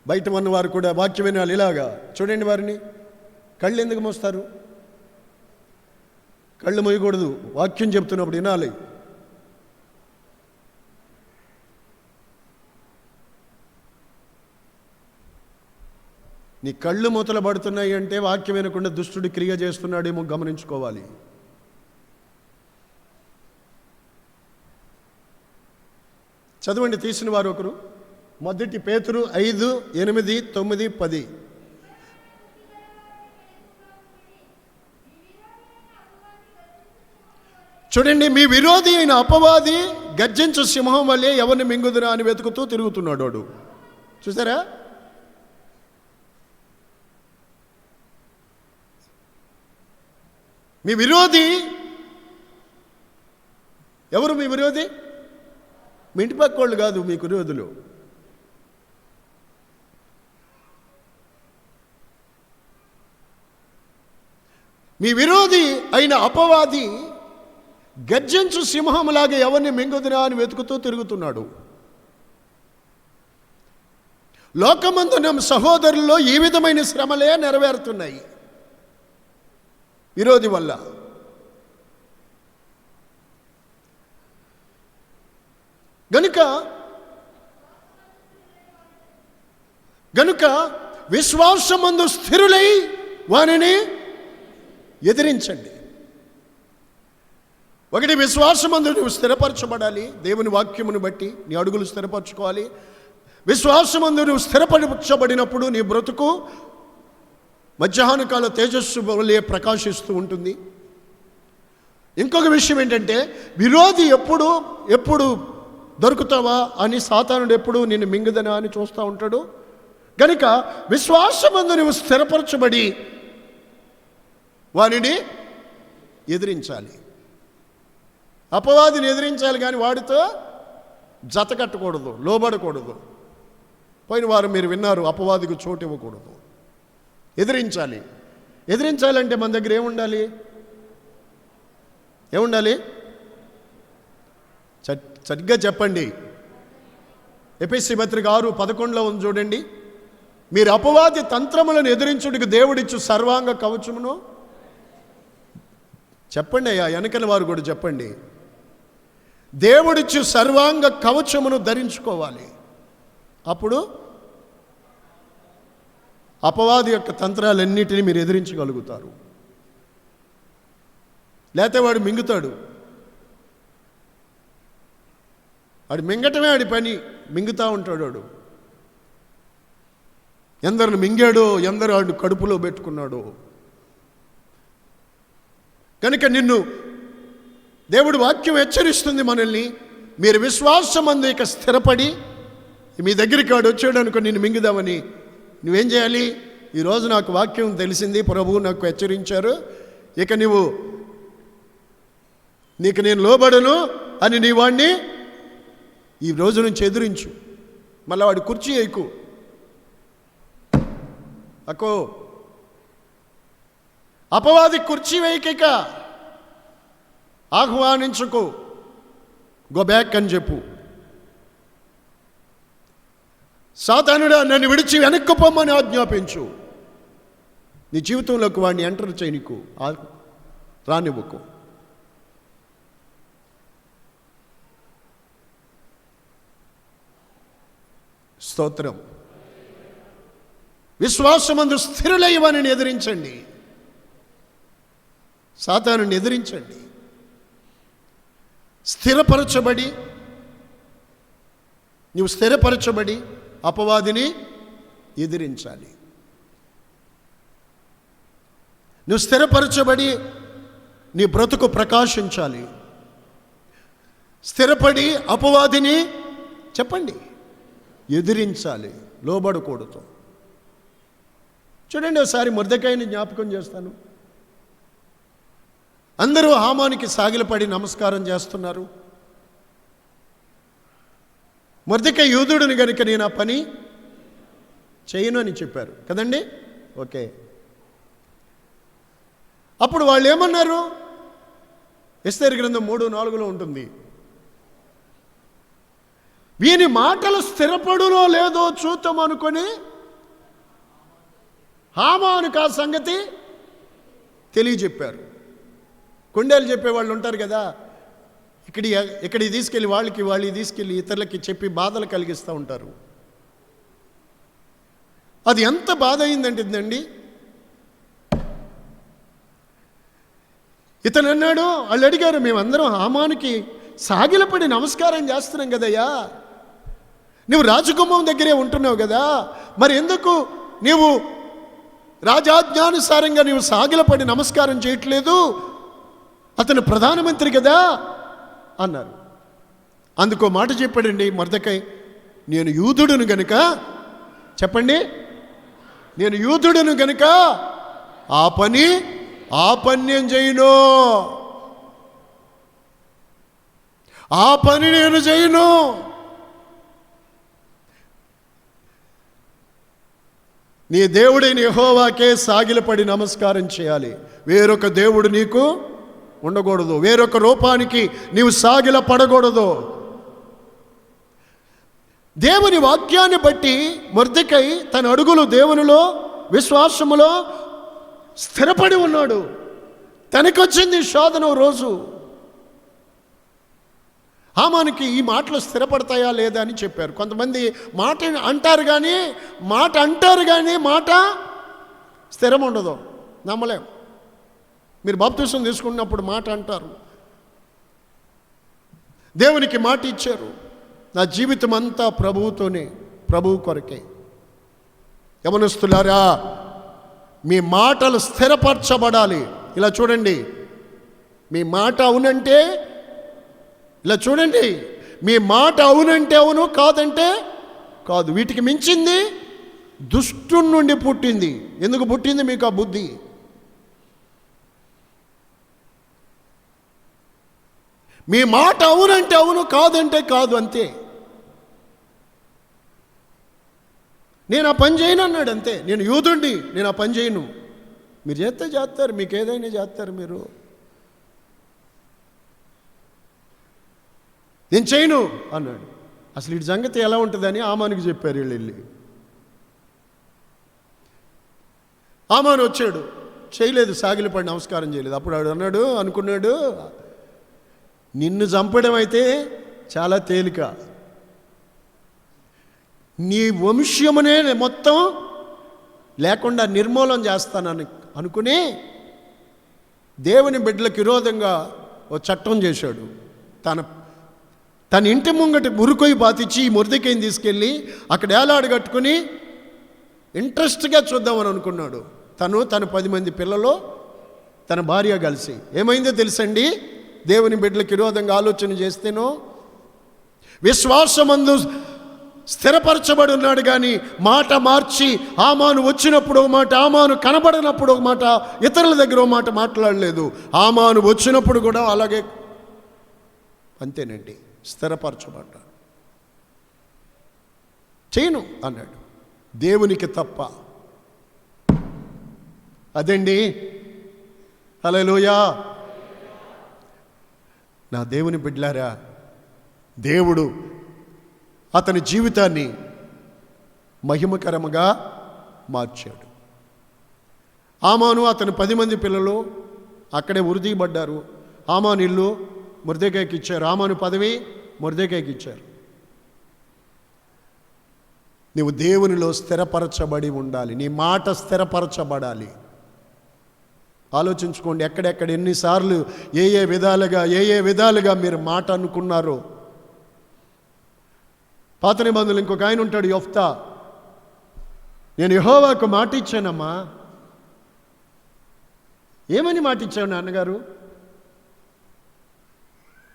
బయట ఉన్న వారు కూడా వాక్యం వినాలి. ఇలాగా చూడండి, వారిని కళ్ళు ఎందుకు మోస్తారు? కళ్ళు మోయకూడదు. వాక్యం చెప్తున్నప్పుడు వినాలి. నీ కళ్ళు మూతలు పడుతున్నాయి అంటే వాక్యం వినకుండా దుష్టుడు క్రియ చేస్తున్నాడేమో గమనించుకోవాలి. చదవండి, తీసిన వారు ఒకరు. మొదటి పేతురు 5, 8, 9, 10. చూడండి, మీ విరోధి అయిన అపవాది గర్జించు సింహం వల్లే ఎవరిని మింగుదురా అని వెతుకుతూ తిరుగుతున్నాడు వాడు. చూసారా? మీ విరోధి ఎవరు? మీ విరోధి మీ ఇంటి పక్క వాళ్ళు కాదు. మీకు విరోధులు మీ విరోధి అయిన అపవాది గర్జించు సింహంలాగా ఎవరిని మింగుదురా అని వెతుకుతూ తిరుగుతున్నాడు. లోకమందున సహోదరుల్లో ఈ విధమైన శ్రమలే నెరవేరుతున్నాయి విరోధి వల్ల. గనుక విశ్వాసమందు స్థిరులై వానిని ఎదిరించండి. ఒకటి, విశ్వాసమందు నువ్వు స్థిరపరచబడాలి. దేవుని వాక్యమును బట్టి నీ అడుగులు స్థిరపరచుకోవాలి. విశ్వాసమందు నువ్వు స్థిరపరచబడినప్పుడు నీ బ్రతుకు మధ్యాహ్న కాల తేజస్సు వలె ప్రకాశిస్తూ ఉంటుంది. ఇంకొక విషయం ఏంటంటే, విరోధి ఎప్పుడు దొరుకుతావా అని సాతానుడు ఎప్పుడు నిన్ను మింగుదనా అని చూస్తూ ఉంటాడు. కనుక విశ్వాసమందు నువ్వు స్థిరపరచబడి వానిని ఎదిరించాలి. అపవాదిని ఎదిరించాలి, కానీ వాడితో జత కట్టకూడదు, లోబడకూడదు. పోయిన వారం మీరు విన్నారు, అపవాదికి చోటు ఇవ్వకూడదు, ఎదిరించాలి. ఎదిరించాలంటే మన దగ్గర ఏముండాలి? సరిగ్గా చెప్పండి. ఎఫెసీ పత్రిక 6:11 ఉంది చూడండి. మీరు అపవాది తంత్రములను ఎదిరించుటకు దేవుడిచ్చు సర్వాంగ కవచమును. చెప్పండి అయ్యా, వెనకల వారు కూడా చెప్పండి. దేవుడిచ్చు సర్వాంగ కవచమును ధరించుకోవాలి. అప్పుడు అపవాది యొక్క తంత్రాలన్నిటినీ మీరు ఎదిరించగలుగుతారు. లేకపోతే వాడు మింగుతాడు. వాడు మింగటమే వాడి పని, మింగుతూ ఉంటాడు వాడు. ఎందరిని మింగాడో, ఎందరు ఆడు కడుపులో పెట్టుకున్నాడో. కనుక నిన్ను దేవుడు వాక్యం హెచ్చరిస్తుంది మనల్ని, మీరు విశ్వాసమందు ఇక స్థిరపడి, మీ దగ్గరికి వాడు వచ్చాడు అనుకో నిన్ను మింగుదామని, నువ్వేం చేయాలి? ఈరోజు నాకు వాక్యం తెలిసింది, ప్రభువు నాకు హెచ్చరించారు, ఇక నీకు నేను లోబడను అని నీ వాడిని ఈ రోజు నుంచి ఎదిరించు. మళ్ళీ వాడి కుర్చీ ఎక్కు అక్కో, అపవాది కుర్చీ వేయక ఆహ్వానించుకో, గో బ్యాక్ అని చెప్పు. సాతానుడా నన్ను విడిచి వెనక్కు పొమ్మని ఆజ్ఞాపించు. నీ జీవితంలోకి వాడిని ఎంటర్ చేయనికు, రానివ్వకు. స్తోత్రం. విశ్వాసమందు స్థిరులయ్యవని ఎదిరించండి, సాతానుని ఎదిరించండి. నువ్వు స్థిరపరచబడి అపవాదిని ఎదిరించాలి. నువ్వు స్థిరపరచబడి నీ బ్రతుకు ప్రకాశించాలి. స్థిరపడి అపవాదిని చెప్పండి ఎదిరించాలి, లోబడకూడదు. చూడండి, ఒకసారి మొర్దెకాయిని జ్ఞాపకం చేస్తాను. అందరూ హామానికి సాగిలపడి నమస్కారం చేస్తున్నారు. మొర్దెకాయి యూదుడిని గనుక నేను ఆ పని చేయను అని చెప్పారు కదండి. ఓకే, అప్పుడు వాళ్ళు ఏమన్నారు? ఎస్తేరు గ్రంథం 3:4 ఉంటుంది, వీని మాటలు స్థిరపడునో లేదో చూద్దాం అనుకొని హామానుకు ఆ సంగతి తెలియజెప్పారు. కొండేలు చెప్పేవాళ్ళు ఉంటారు కదా, ఇక్కడికి తీసుకెళ్ళి వాళ్ళకి తీసుకెళ్ళి ఇతరులకి చెప్పి బాధలు కలిగిస్తూ ఉంటారు. అది ఎంత బాధ అయిందంటుందండి. ఇతను అన్నాడు, వాళ్ళు అడిగారు, మేమందరం హామానుకి సాగిలపడి నమస్కారం చేస్తున్నాం కదయ్యా, నువ్వు రాజకుమారం దగ్గరే ఉంటున్నావు కదా, మరి ఎందుకు నీవు రాజాజ్ఞానుసారంగా నీవు సాగిలపడి నమస్కారం చేయట్లేదు? అతను ప్రధానమంత్రి కదా అన్నారు. అందుకో మాట చెప్పాడండి మొర్దెకాయి, నేను యూదుడును గనుక, చెప్పండి, నేను యూదుడును గనుక ఆ పని నేను చేయను, ఆ పని నేను చేయను. నీ దేవుడైన యెహోవాకే సాగిలపడి నమస్కారం చేయాలి. వేరొక దేవుడు నీకు ఉండకూడదు, వేరొక రూపానికి నీవు సాగిల పడకూడదు. దేవుని వాక్యాన్ని బట్టి మొర్దెకాయి తన అడుగులు దేవునిలో విశ్వాసములో స్థిరపడి ఉన్నాడు. తనకొచ్చింది శోధన రోజు. హామానికి ఈ మాటలు స్థిరపడతాయా లేదా అని చెప్పారు. కొంతమంది మాట అంటారు కానీ మాట స్థిరం ఉండదు, నమ్మలేం. మీరు బాప్తిసం తీసుకున్నప్పుడు మాట అంటారు, దేవునికి మాట ఇచ్చారు, నా జీవితం అంతా ప్రభువుతోనే, ప్రభువు కొరకే. యవనస్తులారా, మీ మాటలు స్థిరపరచబడాలి. ఇలా చూడండి, మీ మాట అవునంటే, ఇలా చూడండి, మీ మాట అవునంటే అవును, కాదంటే కాదు. వీటికి మించింది దుష్టుని నుండి పుట్టింది. ఎందుకు పుట్టింది మీకు ఆ బుద్ధి? మీ మాట అవునంటే అవును, కాదంటే కాదు, అంతే. నేను ఆ పని చేయను అన్నాడు, అంతే. నేను యూదుండి, నేను ఆ పని చేయను. మీరు చేస్తే చేస్తారు, మీకు ఏదైనా చేస్తారు మీరు. నేను చేయను అన్నాడు. అసలు ఈ సంగతి ఎలా ఉంటుందని ఆమానికి చెప్పారు వీళ్ళు వెళ్ళి. ఆమాను వచ్చాడు, చేయలేదు, సాగిలపడి నమస్కారం చేయలేదు. అప్పుడు ఆడు అనుకున్నాడు, నిన్ను చంపడం అయితే చాలా తేలిక, నీ వంశమునే మొత్తం లేకుండా నిర్మూలన చేస్తానని అనుకుని దేవుని బిడ్డలకు విరోధంగా ఓ చట్టం చేశాడు. తన ఇంటి ముంగటి మురుకొయ్యి బాతిచ్చి ఈ మొర్దెకాయిని తీసుకెళ్ళి అక్కడ ఏలాడు కట్టుకుని ఇంట్రెస్ట్గా చూద్దామని అనుకున్నాడు. తన 10 మంది పిల్లలు, తన భార్య కలిసి. ఏమైందో తెలుసండి, దేవుని బిడ్డలకు విరోధంగా ఆలోచన చేస్తేనో విశ్వాసమందు స్థిరపరచబడి ఉన్నాడు, కానీ మాట మార్చి హామాను వచ్చినప్పుడు ఒక మాట, హామాను కనబడినప్పుడు ఒక మాట, ఇతరుల దగ్గర ఒక మాట మాట్లాడలేదు. హామాను వచ్చినప్పుడు కూడా అలాగే, అంతేనండి, స్థిరపరచబడ్డాడు. చేయను అన్నాడు, దేవునికి తప్ప. అదండి, హల్లెలూయా. నా దేవుని బిడ్డలారా, దేవుడు అతని జీవితాన్ని మహిమకరముగా మార్చాడు. హామాను అతని 10 మంది పిల్లలు అక్కడే ఉరితీయబడ్డారు. హామాను ఇల్లు మొర్దెకైకి ఇచ్చారు, హామాను పదవి మొర్దెకైకి ఇచ్చారు. నీవు దేవునిలో స్థిరపరచబడి ఉండాలి, నీ మాట స్థిరపరచబడాలి. ఆలోచించుకోండి, ఎక్కడెక్కడ ఎన్నిసార్లు ఏ ఏ విధాలుగా మీరు మాట అనుకున్నారో. పాత నిబంధనలు ఇంకొక ఆయన ఉంటాడు, యొఫ్తా. నేను యెహోవాకు మాట ఇచ్చానమ్మా. ఏమని మాట ఇచ్చావు నాన్నగారు?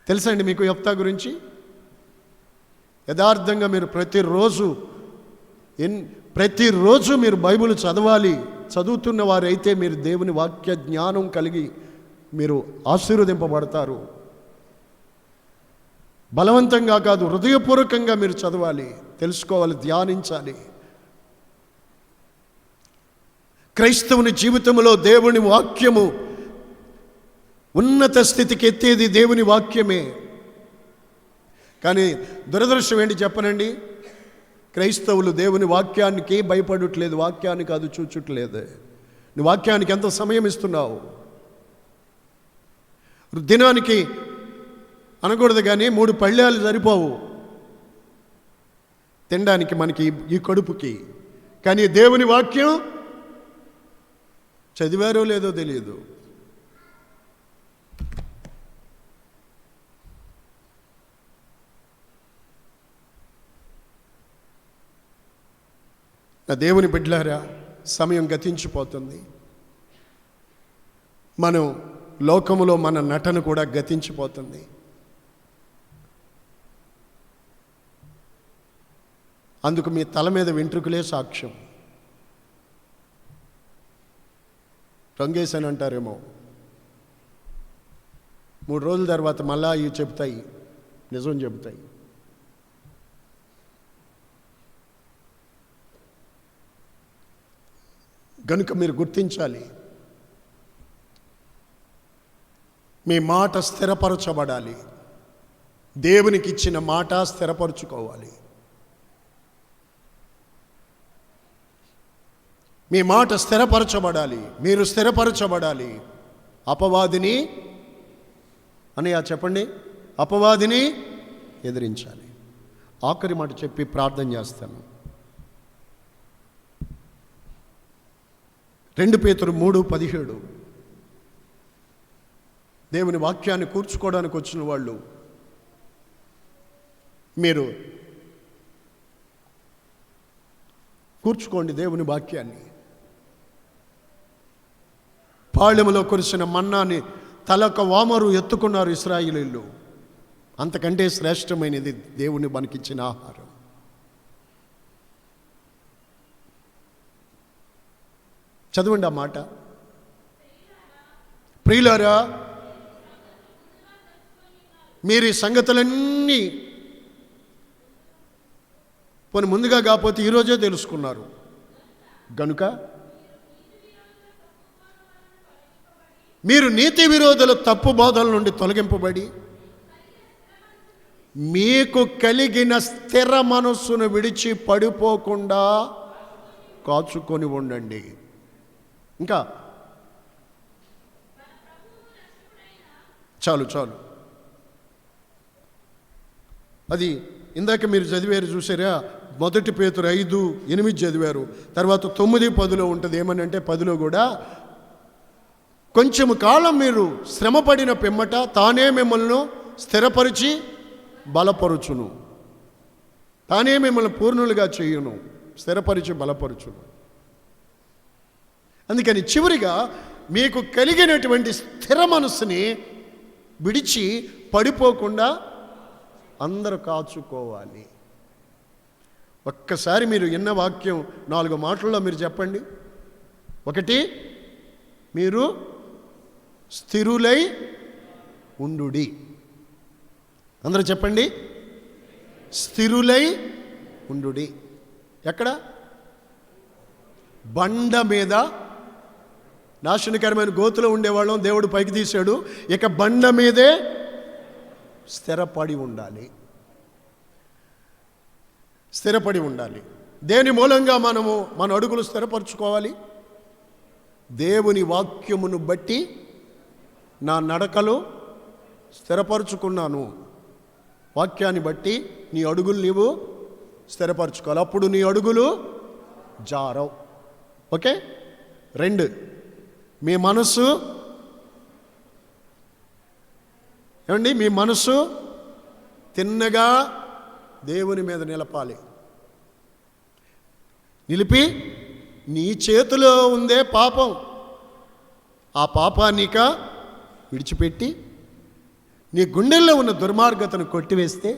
తెలుసా అండి మీకు యొఫ్తా గురించి? యథార్థంగా మీరు ప్రతిరోజు మీరు బైబిల్ చదవాలి. చదువుతున్న వారైతే మీరు దేవుని వాక్య జ్ఞానం కలిగి మీరు ఆశీర్వదింపబడతారు. బలవంతంగా కాదు, హృదయపూర్వకంగా మీరు చదవాలి, తెలుసుకోవాలి, ధ్యానించాలి. క్రైస్తవుని జీవితంలో దేవుని వాక్యము ఉన్నత స్థితికి ఎత్తేది దేవుని వాక్యమే. కానీ దురదృష్టం ఏంటి చెప్పనండి, క్రైస్తవులు దేవుని వాక్యానికి భయపడట్లేదు, వాక్యానికి అది చూచుట్లేదు. నువ్వు వాక్యానికి ఎంత సమయం ఇస్తున్నావు? దినానికి అనకూడదు కానీ 3 పళ్ళాలు సరిపోవు తినడానికి మనకి, ఈ కడుపుకి. కానీ దేవుని వాక్యం చదివారో లేదో తెలియదు. నా దేవుని బిడ్డలారా, సమయం గతించిపోతుంది. మనం లోకములో మన నటన కూడా గతించిపోతుంది. అందుకు మీ తల మీద వెంట్రుకలే సాక్ష్యం. రంగేశని అంటారేమో, 3 రోజుల తర్వాత మళ్ళా ఇవి చెప్తాయి, నిజం చెబుతాయి. గనుక మీరు గుర్తించాలి, మీ మాట స్థిరపరచబడాలి. దేవునికి ఇచ్చిన మాట స్థిరపరచుకోవాలి. మీ మాట స్థిరపరచబడాలి, మీరు స్థిరపరచబడాలి. అపవాదిని అనయ్య చెప్పండి, అపవాదిని ఎదిరించాలి. ఆఖరి మాట చెప్పి ప్రార్థన చేస్తాను. 2 పేతురు 3:17. దేవుని వాక్యాన్ని కూర్చుకోవడానికి వచ్చిన వాళ్ళు మీరు కూర్చుకోండి దేవుని వాక్యాన్ని. పాళెములో కురిసిన మన్నాని తలొక వామరు ఎత్తుకున్నారు ఇశ్రాయేలీయులు. అంతకంటే శ్రేష్టమైనది దేవుని మనకిచ్చిన ఆహారం. చదవండి ఆ మాట. ప్రియులారా, మీరు ఈ సంగతులన్నీ పోనీ ముందుగా కాకపోతే ఈరోజే తెలుసుకున్నారు. గనుక మీరు నీతి విరోధుల తప్పు బోధల నుండి తొలగింపబడి మీకు కలిగిన స్థిర మనస్సును విడిచి పడిపోకుండా కాచుకొని ఉండండి. ఇంకా చాలు. అది ఇందాక మీరు చదివారు చూసారా, 1 పేతురు 5:8 చదివారు. తర్వాత 9:10 ఉంటుంది. ఏమని అంటే 10లో కూడా కొంచెము కాలం మీరు శ్రమపడిన పిమ్మట తానే మిమ్మల్ని స్థిరపరిచి బలపరుచును. తానే మిమ్మల్ని పూర్ణులుగా చేయును, స్థిరపరిచి బలపరుచును. అందుకని చివరిగా మీకు కలిగినటువంటి స్థిర మనస్సుని విడిచి పడిపోకుండా అందరూ కాచుకోవాలి. ఒక్కసారి మీరు విన్న వాక్యం 4 మాటల్లో మీరు చెప్పండి. 1, మీరు స్థిరులై ఉండుడి. అందరూ చెప్పండి, స్థిరులై ఉండుడి. ఎక్కడ? బండ మీద. నాశనకరమైన గోతులో ఉండేవాళ్ళం, దేవుడు పైకి తీశాడు. ఇక బండ మీదే స్థిరపడి ఉండాలి. స్థిరపడి ఉండాలి. దేని మూలంగా మనము మన అడుగులు స్థిరపరచుకోవాలి? దేవుని వాక్యమును బట్టి నా నడకలు స్థిరపరచుకున్నాను. వాక్యాన్ని బట్టి నీ అడుగులు నీవు స్థిరపరచుకోవాలి. అప్పుడు నీ అడుగులు జారవు. ఓకే. 2, మీ మనస్సు ఏమండి, మీ మనస్సు తిన్నగా దేవుని మీద నిలపాలి. నిలిపి నీ చేతిలో ఉందే పాపం, ఆ పాపాన్నిక విడిచిపెట్టి నీ గుండెల్లో ఉన్న దుర్మార్గతను కొట్టివేస్తే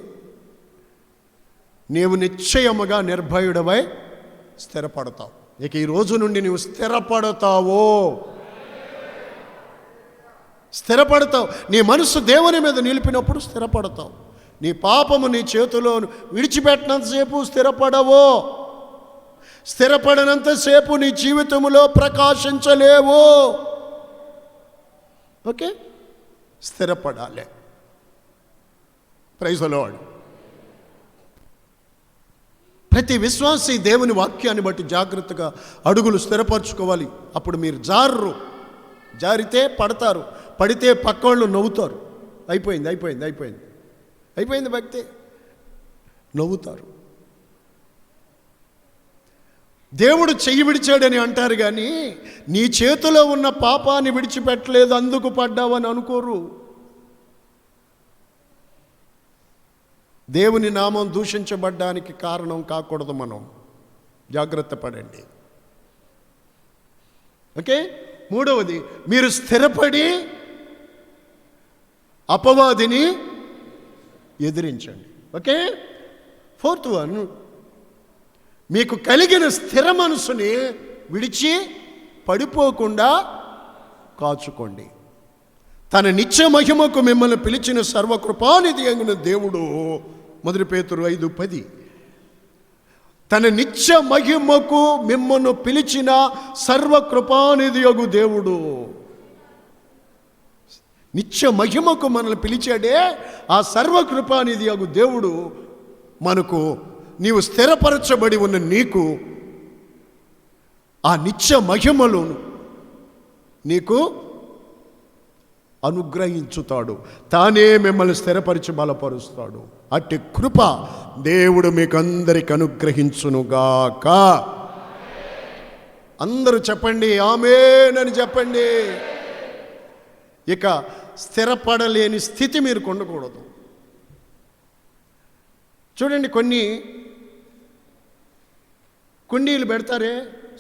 నీవు నిశ్చయముగా నిర్భయుడవై స్థిరపడతావు. ఇక ఈ రోజు నుండి నీవు స్థిరపడతావు. స్థిరపడతావు. నీ మనసు దేవుని మీద నిలిపినప్పుడు స్థిరపడతావు. నీ పాపము నీ చేతిలో విడిచిపెట్టినంతసేపు స్థిరపడవు. స్థిరపడినంతసేపు నీ జీవితంలో ప్రకాశించలేవు. ఓకే. స్థిరపడాలి. Praise the lord. ప్రతి విశ్వాసి దేవుని వాక్యాన్ని బట్టి జాగ్రత్తగా అడుగులు స్థిరపరచుకోవాలి. అప్పుడు మీరు జారరు. జారితే పడతారు, పడితే పక్కోళ్ళు నవ్వుతారు. అయిపోయింది అయిపోయింది అయిపోయింది అయిపోయింది భక్తి, నవ్వుతారు. దేవుడు చెయ్యి విడిచాడని అంటారు కానీ నీ చేతిలో ఉన్న పాపాన్ని విడిచిపెట్టలేదు, అందుకు పడ్డావని అనుకోరు. దేవుని నామం దూషించబడ్డానికి కారణం కాకూడదు. మనం జాగ్రత్త పడండి. ఓకే. 3వది, మీరు స్థిరపడి అపవాదిని ఎదిరించండి. ఓకే. 4th వన్, మీకు కలిగిన స్థిర మనసుని విడిచి పడిపోకుండా కాచుకోండి. తన నిత్య మహిమకు మిమ్మల్ని పిలిచిన సర్వకృపానిధి అయిన దేవుడు, 1 పేతురు 5:10, తన నిత్య మహిమకు మిమ్మల్ని పిలిచిన సర్వకృపానిధి యగు దేవుడు. నిత్య మహిమకు మనల్ని పిలిచాడే ఆ సర్వకృపానిధి యగు దేవుడు మనకు, నీవు స్థిరపరచబడి ఉన్న నీకు ఆ నిత్య మహిమలు నీకు అనుగ్రహించుతాడు. తానే మిమ్మల్ని స్థిరపరిచి బలపరుస్తాడు. అట్టి కృప దేవుడు మీకు అందరికి అనుగ్రహించునుగాక. అందరూ చెప్పండి ఆమేన్ అని చెప్పండి. ఇక స్థిరపడలేని స్థితి మీరు ఉండకూడదు. చూడండి, కొన్ని కుండీలు పెడతారే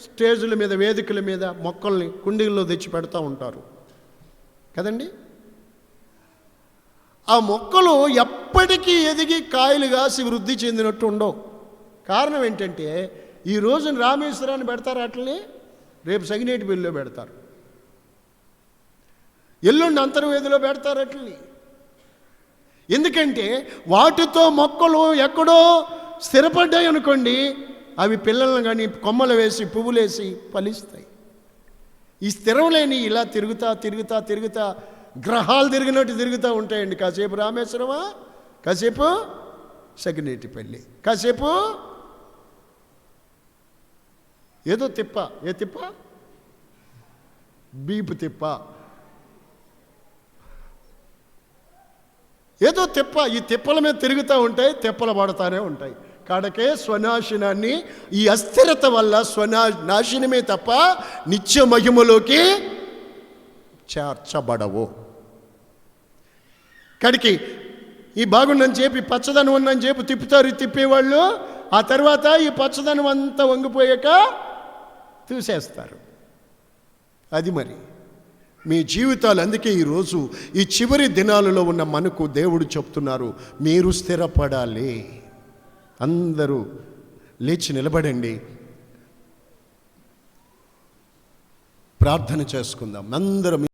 స్టేజుల మీద, వేదికల మీద మొక్కల్ని కుండీల్లో తెచ్చి పెడతా ఉంటారు కదండి. ఆ మొక్కలు ఎప్పటికీ ఎదిగి కాయలు కాసి వృద్ధి చెందినట్టు ఉండవు. కారణం ఏంటంటే ఈ రోజున రామేశ్వరాన్ని పెడతారు, అట్లనే రేపు సగినేటిపల్లిలో పెడతారు, ఎల్లుండి అంతర్వేదిలో పెడతారు అట్లని. ఎందుకంటే వాటితో మొక్కలు ఎక్కడో స్థిరపడ్డాయి అనుకోండి, అవి పిల్లలను కానీ కొమ్మలు వేసి పువ్వులేసి ఫలిస్తాయి. ఈ స్థిరం లేని ఇలా తిరుగుతా తిరుగుతా తిరుగుతా గ్రహాలు తిరిగినట్టు తిరుగుతూ ఉంటాయండి. కాసేపు రామేశ్వరమా, కాసేపు సగినేటిపల్లి, కాసేపు ఏదో తిప్ప. ఏ తిప్ప? బీపు తిప్ప, ఏదో తిప్ప. ఈ తిప్పల మీద తిరుగుతూ ఉంటాయి, తిప్పలు పడతానే ఉంటాయి. కాడకే స్వనాశనాన్ని, ఈ అస్థిరత వల్ల నాశనమే తప్ప నిత్య మహిమలోకి చేర్చబడవు. కడికి ఈ బాగుందని చెప్పి పచ్చదనం ఉందని చెప్పి తిప్పుతారు, తిప్పేవాళ్ళు. ఆ తర్వాత ఈ పచ్చదనం అంతా వంగిపోయాక చూసేస్తారు. అది మరి మీ జీవితాలు. అందుకే ఈరోజు ఈ చివరి దినాలలో ఉన్న మనకు దేవుడు చెప్తున్నారు, మీరు స్థిరపడాలి. అందరూ లేచి నిలబడండి, ప్రార్థన చేసుకుందాం అందరం.